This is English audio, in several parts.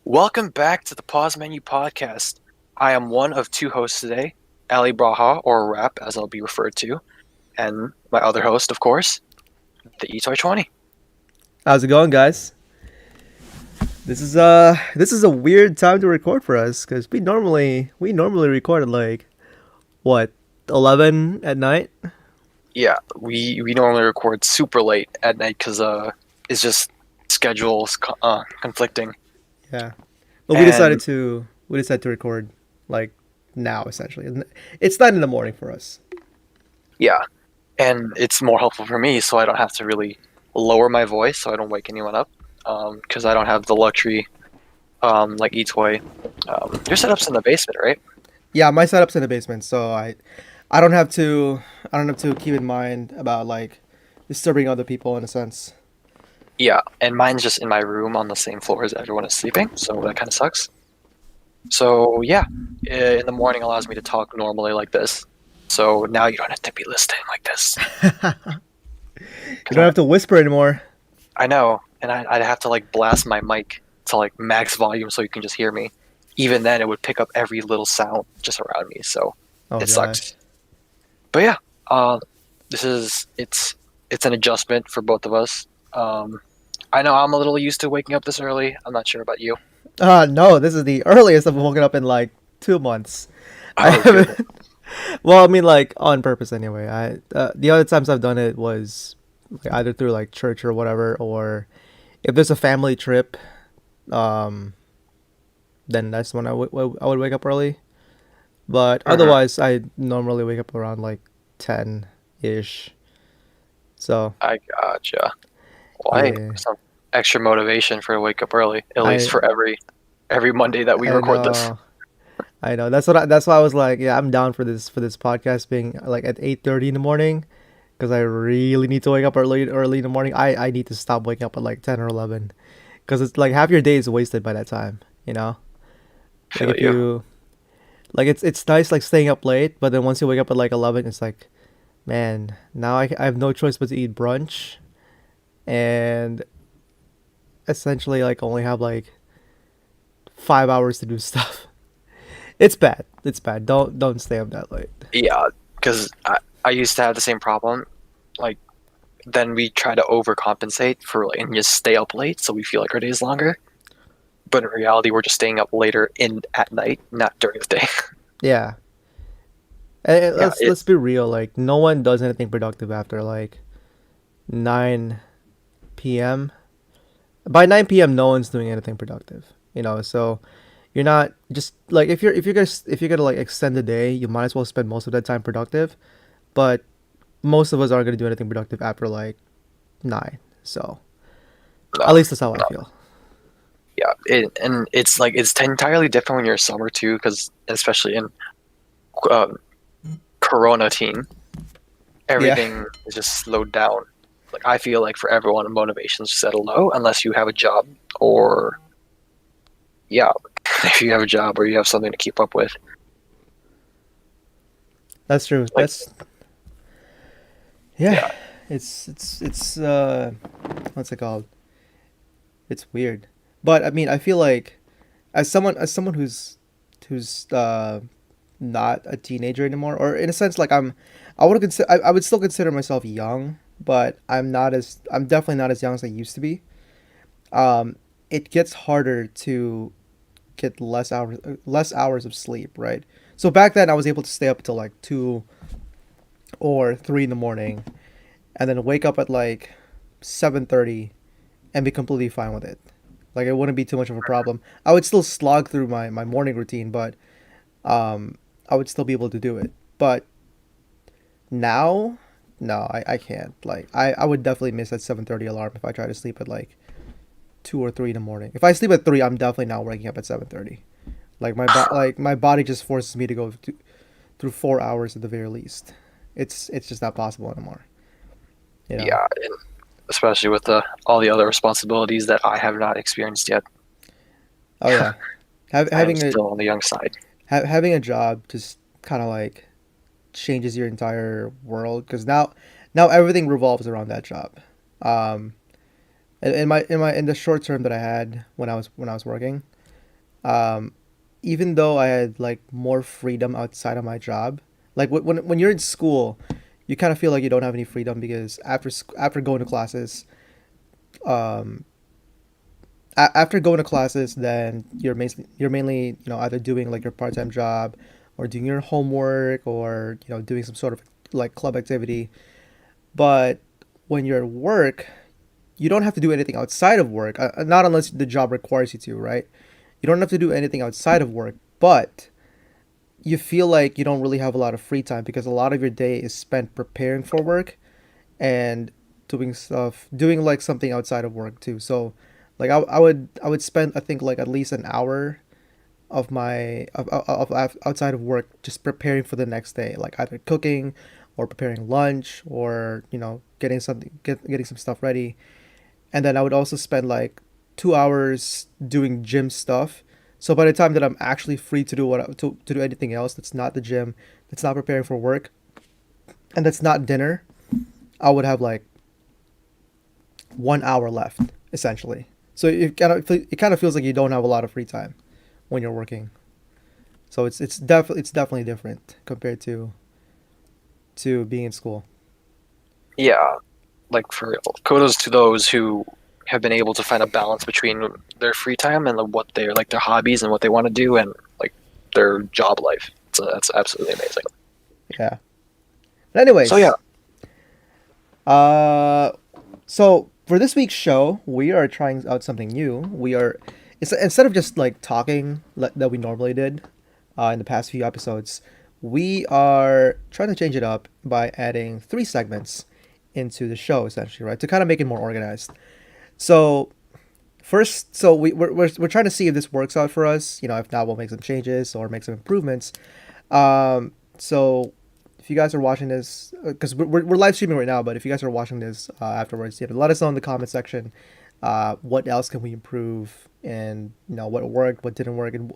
Welcome back to the Pause Menu Podcast. I am one of two hosts today, Ali Braha, or Rap as I'll be referred to, and my other host, of course, the E20. How's it going, guys? This is a weird time to record for us because we normally record at like what 11 at night. Yeah, we normally record super late at night because it's just schedules conflicting. Yeah, but we decided And to we decided to record like now essentially. It's 9 in the morning for us. yeah, and it's more helpful for me so I don't have to really lower my voice so I don't wake anyone up because I don't have the luxury like E-Toy. Your setup's in the basement, right? Yeah, my setup's in the basement, so I don't have to I don't have to keep in mind about like disturbing other people in a sense. Yeah, and mine's just in my room on the same floor as everyone is sleeping, so that kind of sucks. So yeah, in the morning allows me to talk normally like this. So now you don't have to be listening like this. You 'Cause don't have to whisper anymore. I know, and I'd have to like blast my mic to like max volume so you can just hear me. Even then, it would pick up every little sound just around me, so Oh it sucks. gosh. But yeah, uh, this is it's an adjustment for both of us. I know I'm a little used to waking up this early. I'm not sure about you. No, this is the earliest I've woken up in like 2 months. I Oh haven't. goodness. Well, I mean, like on purpose anyway. The other times I've done it was like, either through like church or whatever, or if there's a family trip, um, then that's when I would wake up early. But Mhm. otherwise, I normally wake up around like 10 ish. So I gotcha. Why yeah, some extra motivation for to wake up early, at least I for every Monday that we I record this. know. I know. That's why I was like, yeah, I'm down for this podcast being like at 8:30 in the morning because I really need to wake up early in the morning. I need to stop waking up at like 10 or 11 because it's like half your day is wasted by that time, you know? Like Feel if you. you like it's nice like staying up late, but then once you wake up at like 11, it's like, man, now I have no choice but to eat brunch and essentially like only have like 5 hours to do stuff. It's bad. It's bad. Don't stay up that late. Yeah, because I used to have the same problem. Like then we try to overcompensate for like and just stay up late so we feel like our day is longer. But in reality, we're just staying up later in at night, not during the day. Yeah. And Yeah, let's be real. Like no one does anything productive after like 9 p.m. By 9 p.m., no one's doing anything productive. You know, so you're not just like if you're gonna like extend the day, you might as well spend most of that time productive. But most of us aren't gonna do anything productive after like 9. So no, at least that's how I no. feel. Yeah, and it's like it's entirely different when you're a summer too, because especially in um, Corona teen, Yeah, everything is just slowed down. Like I feel like for everyone, motivation's just at a low unless you have a job or yeah, if you have a job or you have something to keep up with. that's true. Like That's yeah. yeah, It's what's it called? It's weird. But I mean, I feel like as someone who's not a teenager anymore, or in a sense, like I would still consider myself young, but I'm definitely not as young as I used to be. Um, it gets harder to get less hours of sleep, right? So back then, I was able to stay up until like 2 or 3 in the morning, and then wake up at like 7:30 and be completely fine with it. Like it wouldn't be too much of a problem. I would still slog through my morning routine, but um, I would still be able to do it. But now, no, I can't. Like I would definitely miss that 7:30 alarm if I try to sleep at like 2 or 3 in the morning. If I sleep at 3, I'm definitely not waking up at 7:30. Like my body just forces me to through 4 hours at the very least. It's just not possible anymore. You know. yeah, and especially with the all the other responsibilities that I have not experienced yet. Oh yeah. Have, I am having a still on the young side. having a job just kind of like changes your entire world because now everything revolves around that job. Um, in the short term that I had when I was working, um, even though I had like more freedom outside of my job, like when you're in school, you kind of feel like you don't have any freedom because after going to classes, um, after going to classes, then you're mainly either doing like your part time job, or doing your homework, or doing some sort of like club activity. But when you're at work, you don't have to do anything outside of work, not unless the job requires you to, right? You don't have to do anything outside of work, but you feel like you don't really have a lot of free time because a lot of your day is spent preparing for work and doing like something outside of work too. So, like I would spend, I think, like at least an hour of my of outside of work just preparing for the next day, like either cooking or preparing lunch, or getting some stuff ready. And then I would also spend like 2 hours doing gym stuff. So by the time that I'm actually free to do to do anything else that's not the gym, that's not preparing for work, and that's not dinner, I would have like 1 hour left essentially. So it kind of feels like you don't have a lot of free time when you're working. So it's definitely different compared to being in school. Yeah, like for real. Kudos to those who have been able to find a balance between their free time and what they're like their hobbies and what they want to do and like their job life. So that's absolutely amazing. Yeah. But So yeah, anyways, uh, so for this week's show, we are trying out something new. Instead of just like talking that we normally did, in the past few episodes, we are trying to change it up by adding 3 segments into the show, essentially, right? To kind of make it more organized. So first, so we're trying to see if this works out for us. If not, we'll make some changes or make some improvements. So if you guys are watching this, because we're live streaming right now, but if you guys are watching this afterwards, let us know in the comment section. What else can we improve, and what worked, what didn't work, and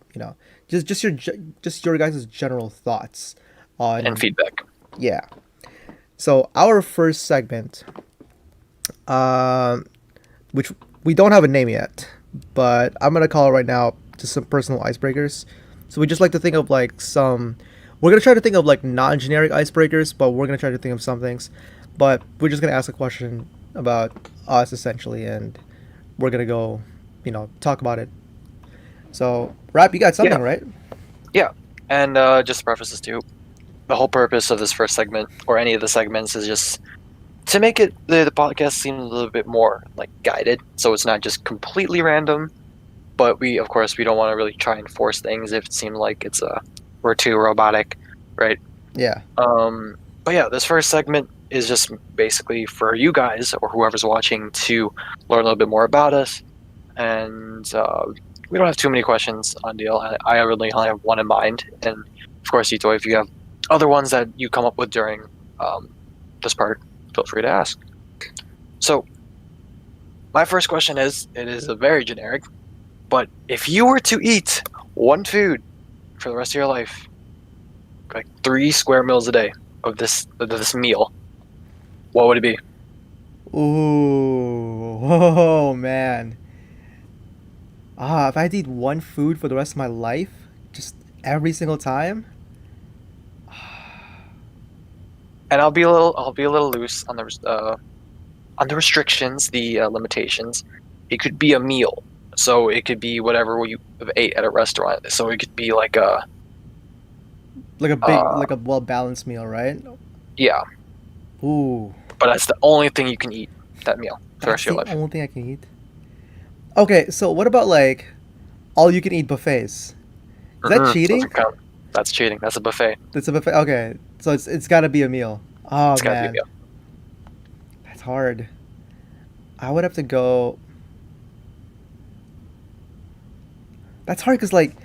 just your guys' general thoughts and on. feedback. Yeah. So our first segment, um, which we don't have a name yet, but I'm gonna call it right now just some personal icebreakers. So we just like to think of like some. We're gonna try to think of like non-generic icebreakers, but we're gonna try to think of some things. But we're just gonna ask a question about us essentially, and we're gonna go, talk about it. So, Rap, you got Yeah, something, right? yeah. And just to preface this too, the whole purpose of this first segment or any of the segments is just to make the podcast seem a little bit more like guided, so it's not just completely random. But we, of course, we don't want to really try and force things if it seems like we're too robotic, right? Yeah. But yeah, this first segment is just basically for you guys or whoever's watching to learn a little bit more about us. And we don't have too many questions on deal. I really only have one in mind. And of course, Ito, if you have other ones that you come up with during this part, feel free to ask. So my first question it is a very generic, but if you were to eat one food for the rest of your life, like 3 square meals a day of this meal, what would it be? Ooh. Oh man. If I had to eat one food for the rest of my life, just every single time. And I'll be a little loose on the restrictions, the limitations. It could be a meal, so it could be whatever you have ate at a restaurant. So it could be like uh, Like a well balanced meal, right? yeah, Ooh. but that's the only thing you can eat that meal for the rest That's of your the life. only thing I can eat. Okay, so what about like all you can eat buffets? Is that cheating? Doesn't count. That's cheating. That's a buffet. That's a buffet. Okay, so it's got to be a meal. Oh It's got to be a man, meal. that's hard. I would have to go. That's hard because like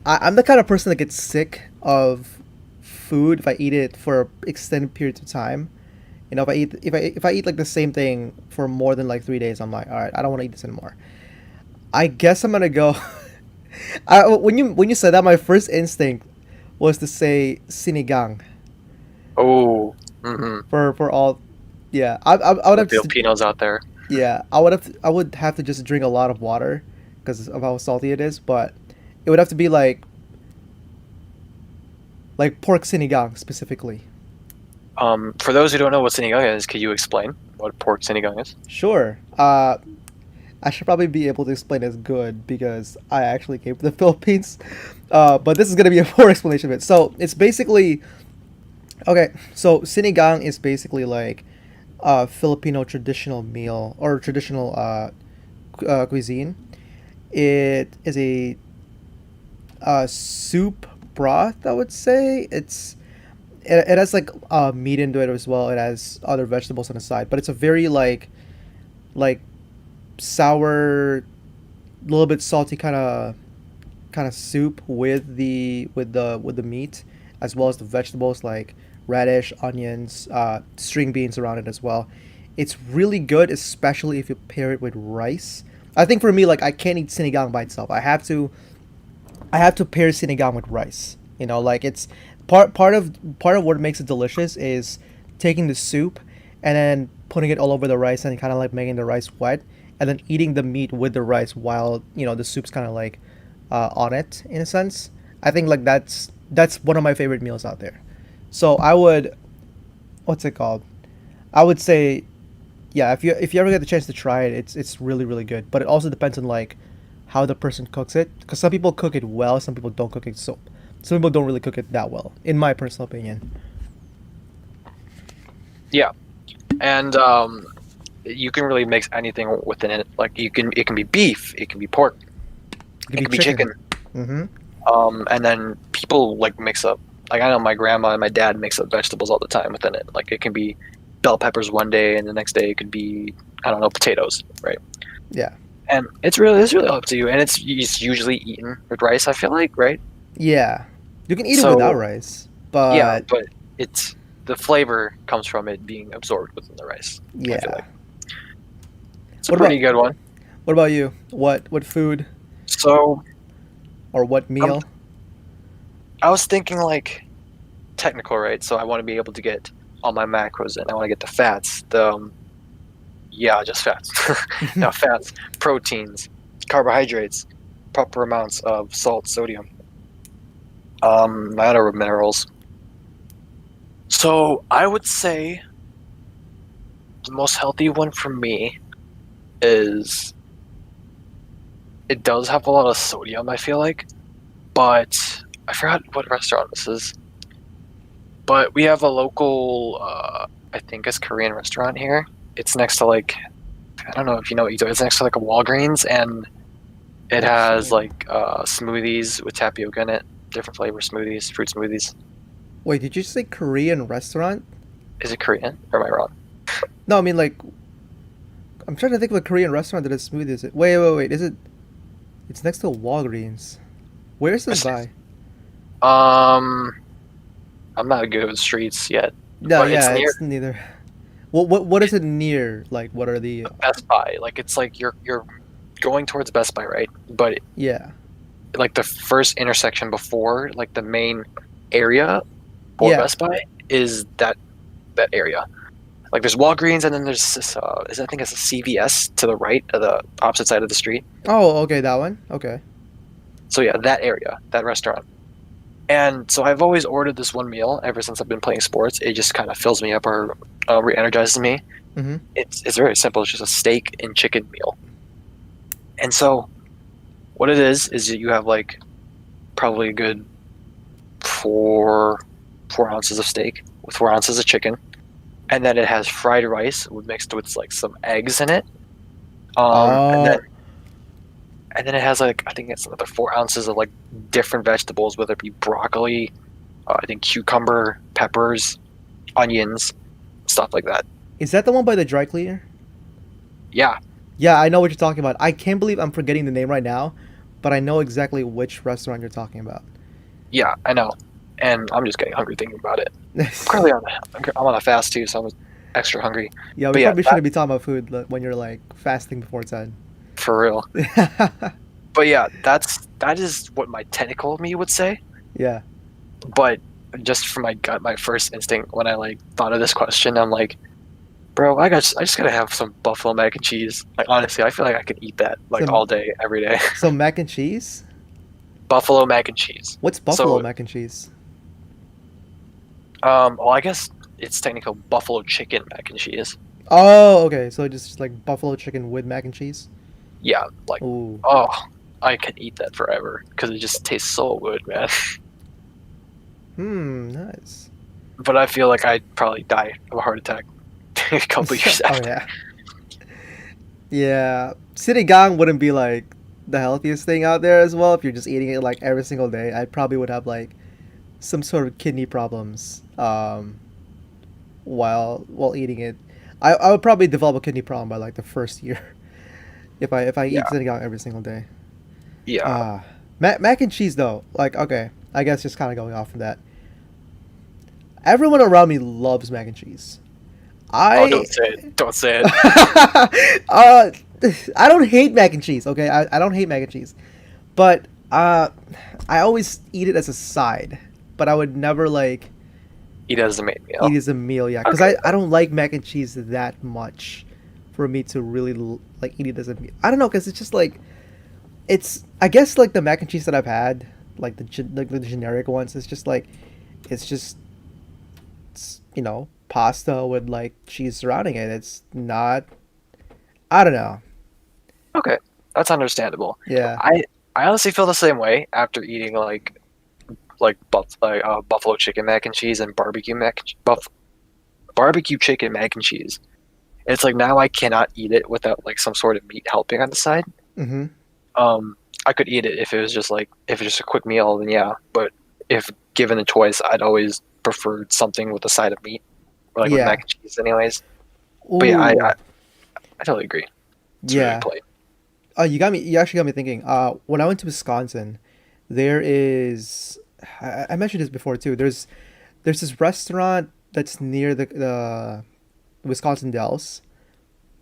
I'm the kind of person that gets sick of food if I eat it for extended periods of time. If I eat like the same thing for more than like 3 days, I'm like, all right, I don't want to eat this anymore. I guess I'm gonna go. When you said that, my first instinct was to say sinigang Oh, for all. Yeah, I would the have to. Filipinos out there. Yeah, I would have to just drink a lot of water because of how salty it is. But It would have to be like pork sinigang specifically. For those who don't know what sinigang is, could you explain what pork sinigang is? Sure. I should probably be able to explain as good because I actually came from the Philippines. But this is gonna be a poor explanation of it. So it's basically okay. So sinigang is basically like a Filipino traditional meal or traditional cuisine. It is a soup broth. I would say it has like meat into it as well. It has other vegetables on the side, but it's a very like sour, little bit salty kind of soup with the meat as well as the vegetables like radish, onions, string beans around it as well. It's really good, especially if you pair it with rice. I think for me, like I can't eat sinigang by itself. I have to pair sinigang with rice. Like it's part of what makes it delicious is taking the soup and then putting it all over the rice and kind of like making the rice wet, and then eating the meat with the rice while the soup's kind of like on it in a sense. I think like that's one of my favorite meals out there. So I would, what's it called? I would say, yeah, if you ever get the chance to try it, it's really really good. But it also depends on like how the person cooks it, because some people cook it well, some people don't cook it so. Some people don't really cook it that well, in my personal opinion. Yeah, and you can really mix anything within it. Like it can be beef, it can be pork, It could it be can be chicken. chicken. Mm-hmm. And then people like mix up. Like I know my grandma and my dad mix up vegetables all the time within it. Like it can be bell peppers one day, and the next day it could be I don't know potatoes, right? Yeah. And it's really up to you. And it's usually eaten with rice. I feel like, right? Yeah. You can eat it without So rice, yeah, but but it's the flavor comes from it being absorbed within the rice. I feel yeah. like it's a What pretty about good one. what about you? What food So or what I'm meal? I was thinking like technical, right? So I want to be able to get all my macros in. I want to get the fats, yeah, just fats. No, fats, proteins, carbohydrates, proper amounts of salt, sodium, matter of minerals. So I would say the most healthy one for me is it does have a lot of sodium, I feel like, but I forgot what restaurant this is. But we have a local, I think it's Korean restaurant here. It's next to like I don't know if you know what you do. It's next to like a Walgreens, and it has Okay. like smoothies with tapioca in it, different flavor smoothies, fruit smoothies. Wait, did you say Korean restaurant? Is it Korean? Or am I wrong? No, I mean like I'm trying to think of a Korean restaurant that is smoothie. Is it? Wait. Is it? It's next to a Walgreens. Where is this by? Um, I'm not good with streets yet, No, but it's yeah, near it's neither. What is it near? Like, what are the? Best Buy. Like it's like you're going towards Best Buy, right? But Yeah, like the first intersection before like the main area for yeah. Best Buy is that area. Like there's Walgreens, and then there's this. I think it's a CVS to the right of the opposite side of the street. Oh, okay, that one. Okay. So yeah, that area, that restaurant. And so I've always ordered this one meal ever since I've been playing sports. It just kind of fills me up or re-energizes me. Mm-hmm. It's very simple. It's just a steak and chicken meal. And so what it is that you have like probably a good four ounces of steak with 4 ounces of chicken, and then it has fried rice mixed with like some eggs in it. And then Oh, it has like I think it's another 4 ounces of like different vegetables, whether it be broccoli, I think cucumber, peppers, onions, stuff like that. is that the one by the dry cleaner? Yeah, Yeah, I know what you're talking about. I can't believe I'm forgetting the name right now, but I know exactly which restaurant you're talking about. yeah, I know. And I'm just getting hungry thinking about it. Currently, I'm on a fast too, so I'm extra hungry. Yeah, we But yeah, probably that shouldn't be talking about food when you're like fasting before 10. for real. But yeah, that is what my technical me would say. Yeah. But just from my gut, my first instinct when I like thought of this question, I'm like, bro, I just gotta have some buffalo mac and cheese. Like honestly, I feel like I could eat that like Some all day, every day. some mac and cheese? buffalo mac and cheese. What's buffalo So, mac and cheese? well, I guess it's technically buffalo chicken mac and cheese. Oh, okay. So just like buffalo chicken with mac and cheese. Yeah, like, Ooh. oh, I can eat that forever because it just tastes so good, man. Nice. But I feel like I'd probably die of a heart attack a couple years Oh after. yeah. Yeah. Sinigang wouldn't be like the healthiest thing out there as well if you're just eating it like every single day. I probably would have like some sort of kidney problems while eating it. I would probably develop a kidney problem by like the first year if I eat Yeah, sinigang every single day. yeah. Ah, mac and cheese though. Like okay, I guess just kind of going off from that. Everyone around me loves mac and cheese. Oh, I don't say it. Don't say it. uh, I don't hate mac and cheese. Okay, I don't hate mac and cheese, but I always eat it as a side. But I would never like He doesn't make eat meal. it as a meal. Yeah, because Okay. I don't like mac and cheese that much for me to really like eat it as a meal. I don't know because it's just like it's I guess like the mac and cheese that I've had like like the generic ones. It's just like it's just pasta with like cheese surrounding it. It's not. I don't know. Okay. That's understandable. Yeah. I I honestly feel the same way after eating buffalo chicken mac and cheese and barbecue chicken mac and cheese. It's like now I cannot eat it without like some sort of meat helping on the side. Mm-hmm. I could eat it if it was just a quick meal, then yeah. But if given a choice, I'd always preferred something with a side of meat, or like with Yeah. mac and cheese, anyways. But yeah, Ooh. I totally agree. It's really Yeah. plain. You got me. You actually got me thinking. When I went to Wisconsin, there is. I mentioned this before too. There's this restaurant that's near the Wisconsin Dells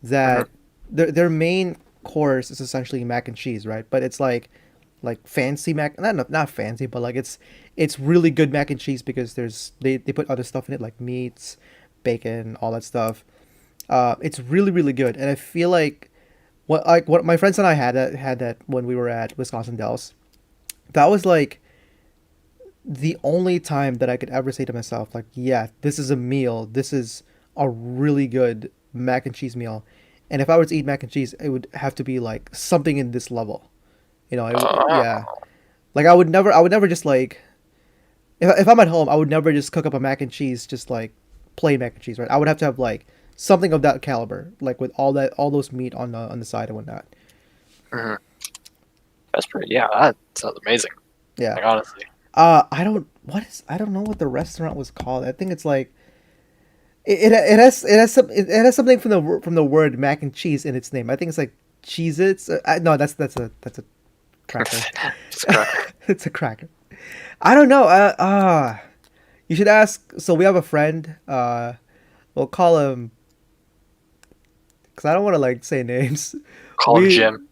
Hmm. that their main course is essentially mac and cheese, right? But it's like fancy mac, not fancy, but like it's really good mac and cheese because they put other stuff in it like meats, bacon, all that stuff. It's really really good, and I feel like what my friends and I had that when we were at Wisconsin Dells. That was like the only time that I could ever say to myself, like, yeah, this is a meal. This is a really good mac and cheese meal. And if I were to eat mac and cheese, it would have to be like something in this level. Yeah. Oh, Like I would never just like, if I'm at home, I would never just cook up a mac and cheese, just like plain mac and cheese, right? I would have to have like something of that caliber, like with all those meat on the side and whatnot. hmm. That's pretty. Yeah, that sounds amazing. Yeah. Like honestly, I don't know what the restaurant was called. I think it's like it has something from the word mac and cheese in its name. I think it's like Cheez-Its. No, that's a cracker. just a cracker. It's a cracker. I don't know. You should ask. So we have a friend. We'll call him because I don't want to like say names. Call him We Jim.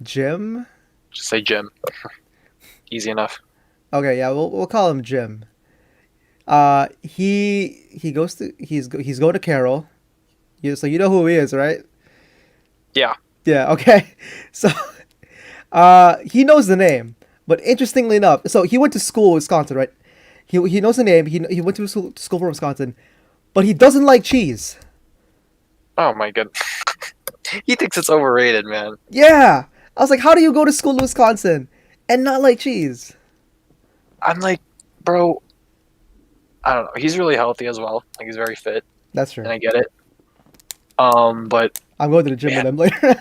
Jim. Just say Jim. Easy enough. Okay, yeah, we'll call him Jim. He goes to he's going to Carroll. So you know who he is, right? Yeah. Yeah. Okay. So he knows the name, but interestingly enough, so he went to school in Wisconsin, right? He knows the name. He went to school from Wisconsin, but he doesn't like cheese. Oh my god. He thinks it's overrated, man. Yeah. I was like, how do you go to school in Wisconsin and not like cheese? I'm like, bro. I don't know. He's really healthy as well. Like he's very fit, That's and true. I get it. But I'm going to the gym with man, him later.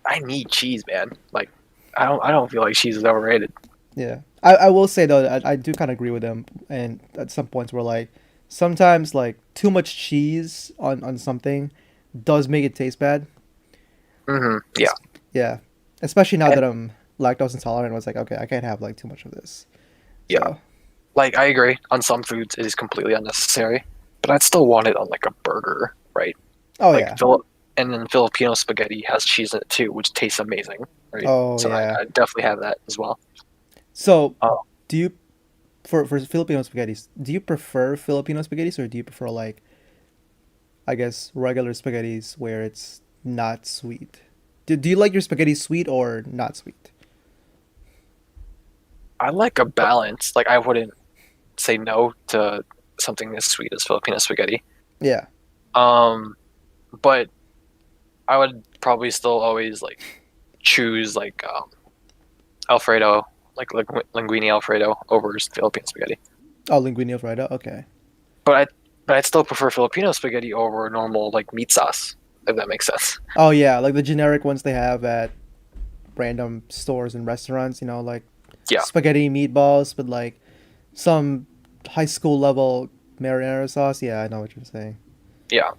I need cheese, man. Like I don't feel like cheese is overrated. Yeah, I will say though, I do kind of agree with them, and at some points where like sometimes like too much cheese on something does make it taste bad. Yeah. Es- Yeah, especially now And that I'm lactose intolerant, I was like, okay, I can't have like too much of this. yeah. So, Like I agree. On some foods, it is completely unnecessary, but I'd still want it on like a burger, right? oh Like yeah, and then Filipino spaghetti has cheese in it too, which tastes amazing, right? oh So yeah. I definitely have that as well. So, Oh, do you for Filipino spaghettis? Do you prefer Filipino spaghettis or do you prefer like I guess regular spaghettis where it's not sweet? Do you like your spaghetti sweet or not sweet? I like a balance. Like I wouldn't say no to something as sweet as Filipino spaghetti. Yeah. Um, but I would probably still always like choose like Alfredo, like linguine Alfredo over Filipino spaghetti. Oh, linguine alfredo. Okay. But I'd still prefer Filipino spaghetti over normal like meat sauce, if that makes sense. Oh yeah, like the generic ones they have at random stores and restaurants. You know, like Yeah, spaghetti meatballs with like some high school level marinara sauce. Yeah, I know what you're saying. yeah.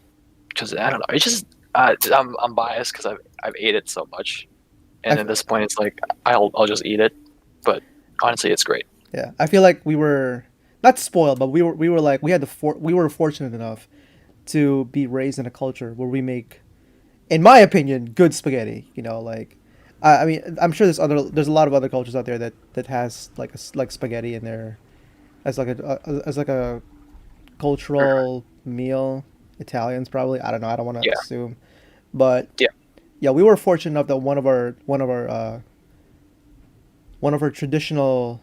Because I don't know, it's just I'm biased because I've ate it so much, I, and f- at this point, it's like I'll just eat it. But honestly, it's great. yeah, I feel like we were not spoiled, but we were like we were fortunate enough to be raised in a culture where we make, in my opinion, good spaghetti. You know, like I mean, I'm sure there's a lot of other cultures out there that has like like spaghetti in there as like a Mhm. cultural meal. Italians probably. I don't know. I don't want to Yeah, assume, but yeah. yeah, we were fortunate enough that one of our traditional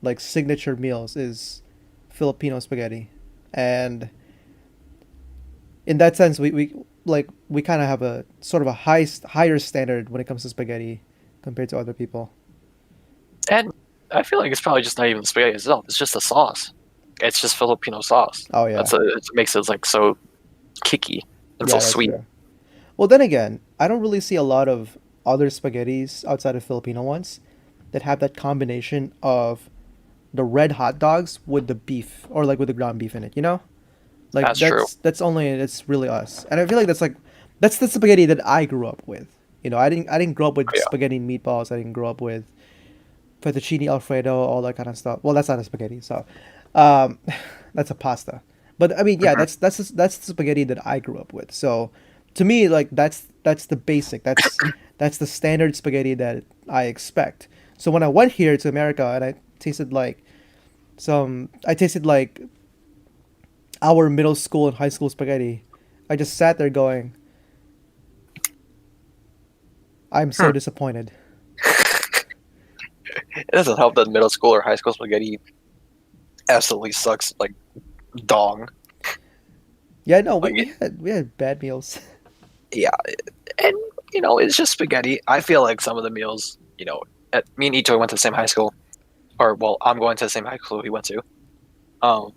like signature meals is Filipino spaghetti, and in that sense, we kind of have a sort of a higher standard when it comes to spaghetti compared to other people. And I feel like it's probably just not even the spaghetti itself. It's just the sauce. It's just Filipino sauce. Oh yeah, It makes it like so kicky and so yeah, that's sweet. true. Well, then again, I don't really see a lot of other spaghettis outside of Filipino ones that have that combination of the red hot dogs with the beef or like with the ground beef in it. You know, like That's true. that's really us, and I feel like that's the spaghetti that I grew up with. You know, I didn't grow up with Oh, yeah. spaghetti and meatballs. I didn't grow up with fettuccine alfredo, all that kind of stuff. Well, that's not a spaghetti, so um, that's a pasta. But I mean, yeah, Mhm. that's the spaghetti that I grew up with. So to me, like that's the basic. That's the standard spaghetti that I expect. So when I went here to America and I tasted like our middle school and high school spaghetti. I just sat there going, I'm so Hmm. disappointed. It doesn't help that middle school or high school spaghetti absolutely sucks like dong. Yeah, no, Like we had bad meals. yeah, and it's just spaghetti. I feel like some of the meals, me and Ito went to the same high school, or well, I'm going to the same high school he went to. Um,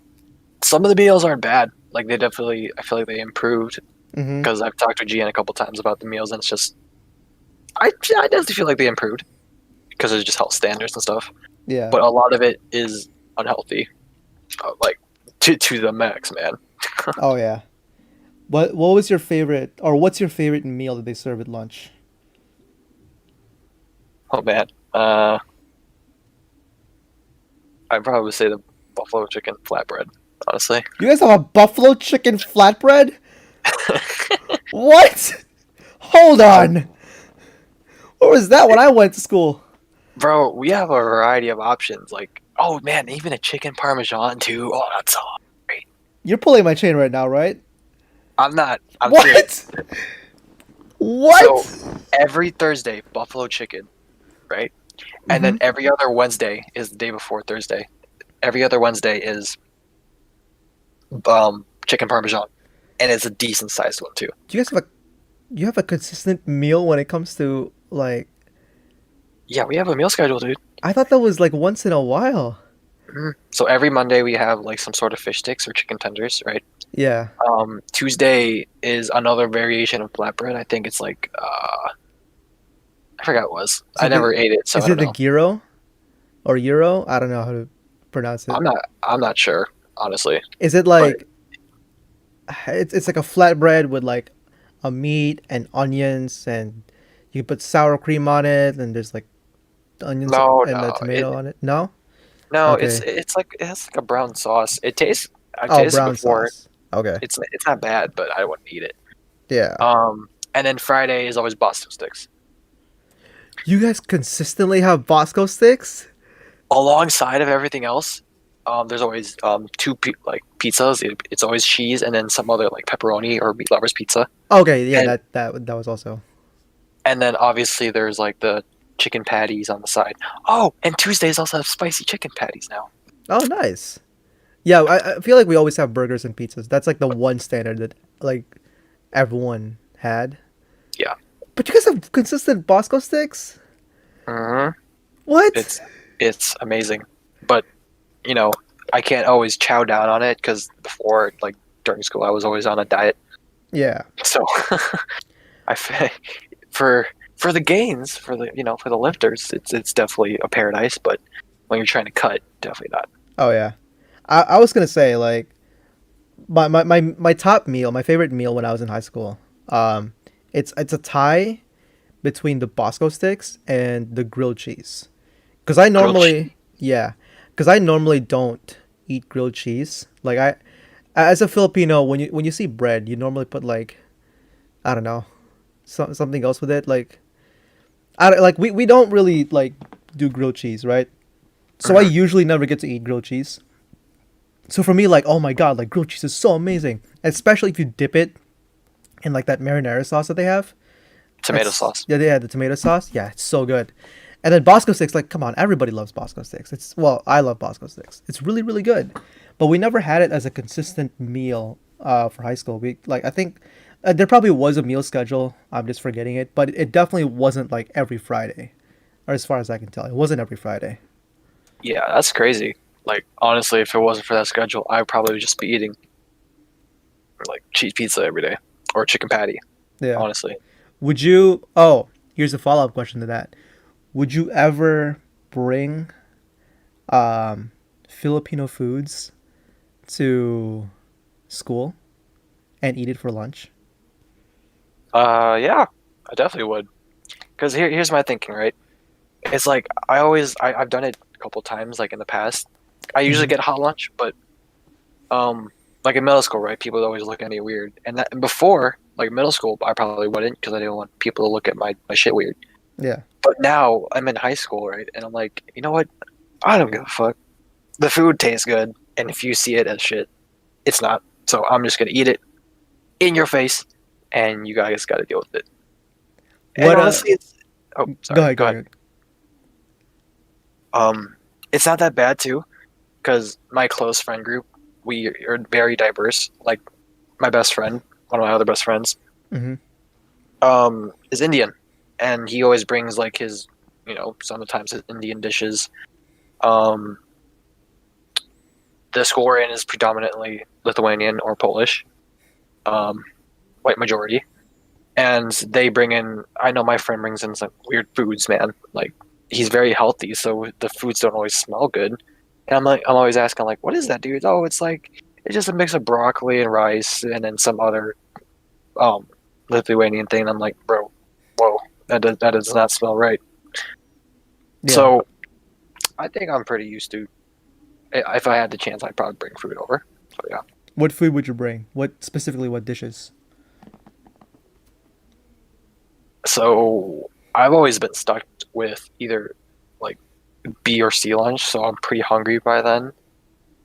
some of the meals aren't bad. Like they definitely, I feel like they improved Mm-hmm. because I've talked to Gian a couple times about the meals, and it's just I definitely feel like they improved because of just health standards and stuff. Yeah. But a lot of it is unhealthy, like to the max, man. Oh yeah. What was your favorite or what's your favorite meal that they serve at lunch? Oh man, I'd probably say the buffalo chicken flatbread. Honestly, You guys have a buffalo chicken flatbread? What? Hold on. What was that when I went to school? bro, we have a variety of options. Like, oh man, even a chicken parmesan too. Oh, that's so great. You're pulling my chain right now, right? I'm not. I'm serious. What? So What? every Thursday, buffalo chicken, right? And then Mm-hmm. every other Wednesday is the day before Thursday. Every other Wednesday is chicken parmesan, and it's a decent sized one too. Do you guys have a you have a consistent meal when it comes to like Yeah, we have a meal schedule, dude. I thought that was like once in a while. Mhm. So every Monday we have like some sort of fish sticks or chicken tenders, right? Yeah. Tuesday is another variation of flatbread. I think it's like I forgot what it was. Is I it never ate it, so is I it don't the know. gyro or euro? I don't know how to pronounce it. I'm not sure, honestly. Is it But like it's like a flatbread with like a meat and onions and you put sour cream on it and there's like onions no, and a no. tomato on it? No? No, it's Okay. it's like it has like a brown sauce. I've Oh, tasted it brown before. sauce. Okay. It's not bad, but I wouldn't eat it. Yeah. And then Friday is always Boston sticks. You guys consistently have Bosco sticks? Alongside of everything else, there's always like pizzas. It's always cheese and then some other like pepperoni or meat lovers pizza. Okay, yeah, And that was also. and then obviously there's like the chicken patties on the side. Oh, and Tuesdays also have spicy chicken patties now. Oh, nice. Yeah, I feel like we always have burgers and pizzas. That's like the one standard that like everyone had. Yeah. But you guys have consistent Bosco sticks? hmm What? It's it's amazing, but you know I can't always chow down on it because before, like during school, I was always on a diet. Yeah. So I for for the gains, for the for the lifters, it's definitely a paradise. But when you're trying to cut, definitely not. Oh yeah. I was gonna say like my top meal, my favorite meal when I was in high school. Um, it's a tie between the Bosco sticks and the grilled cheese. Cause I Grilled normally cheese. yeah, cause I normally don't eat grilled cheese. Like I as a Filipino, when you see bread, you normally put like I don't know something else with it. Like I don't, like we don't really like do grilled cheese, right? So I hmm usually never get to eat grilled cheese. So for me, like, oh my god, like grilled cheese is so amazing, especially if you dip it in like that marinara sauce that they have. Tomato It's sauce. yeah, they had the tomato sauce. Yeah, it's so good. And then Bosco sticks, like, come on, everybody loves Bosco sticks. It's well, I love Bosco sticks. It's really really good, but we never had it as a consistent meal for high school. We like I think there probably was a meal schedule. I'm just forgetting it, but it definitely wasn't like every Friday, or as far as I can tell, it wasn't every Friday. Yeah, that's crazy. Like honestly, if it wasn't for that schedule, I would probably just be eating like cheese pizza every day or chicken patty. Yeah. Honestly, Would you? Oh, here's a follow up question to that. Would you ever bring um, Filipino foods to school and eat it for lunch? yeah, I definitely would. Because here's my thinking, right? It's like I've done it a couple times, like in the past. I usually Mm-hmm. get hot lunch, but um, like in middle school, right? People would always look at me weird, and before, like middle school, I probably wouldn't because I didn't want people to look at my shit weird. Yeah. But now I'm in high school, right? And I'm like, you know what? I don't give a fuck. The food tastes good, and if you see it as shit, it's not. So I'm just gonna eat it in your face, and you guys got to deal with it. And What? honestly, it's oh Go sorry, ahead. Go go ahead. ahead. It's not that bad too, because my close friend group, we are very diverse. Like my best friend, one of my other best friends, Mm-hmm. is Indian, and he always brings like his, sometimes his Indian dishes. Um, the school we're in is predominantly Lithuanian or Polish, um, white majority, and they bring in. I know my friend brings in some weird foods, man. Like he's very healthy, so the foods don't always smell good. And I'm always asking like, what is that, dude? Oh, it's just a mix of broccoli and rice, and then some other um Lithuanian thing. I'm like, bro, whoa, that does not smell right. Yeah. So I think I'm pretty used to. If I had the chance, I'd probably bring food over. So yeah. What food would you bring? What specifically? What dishes? So I've always been stuck with either like B or C lunch, so I'm pretty hungry by then.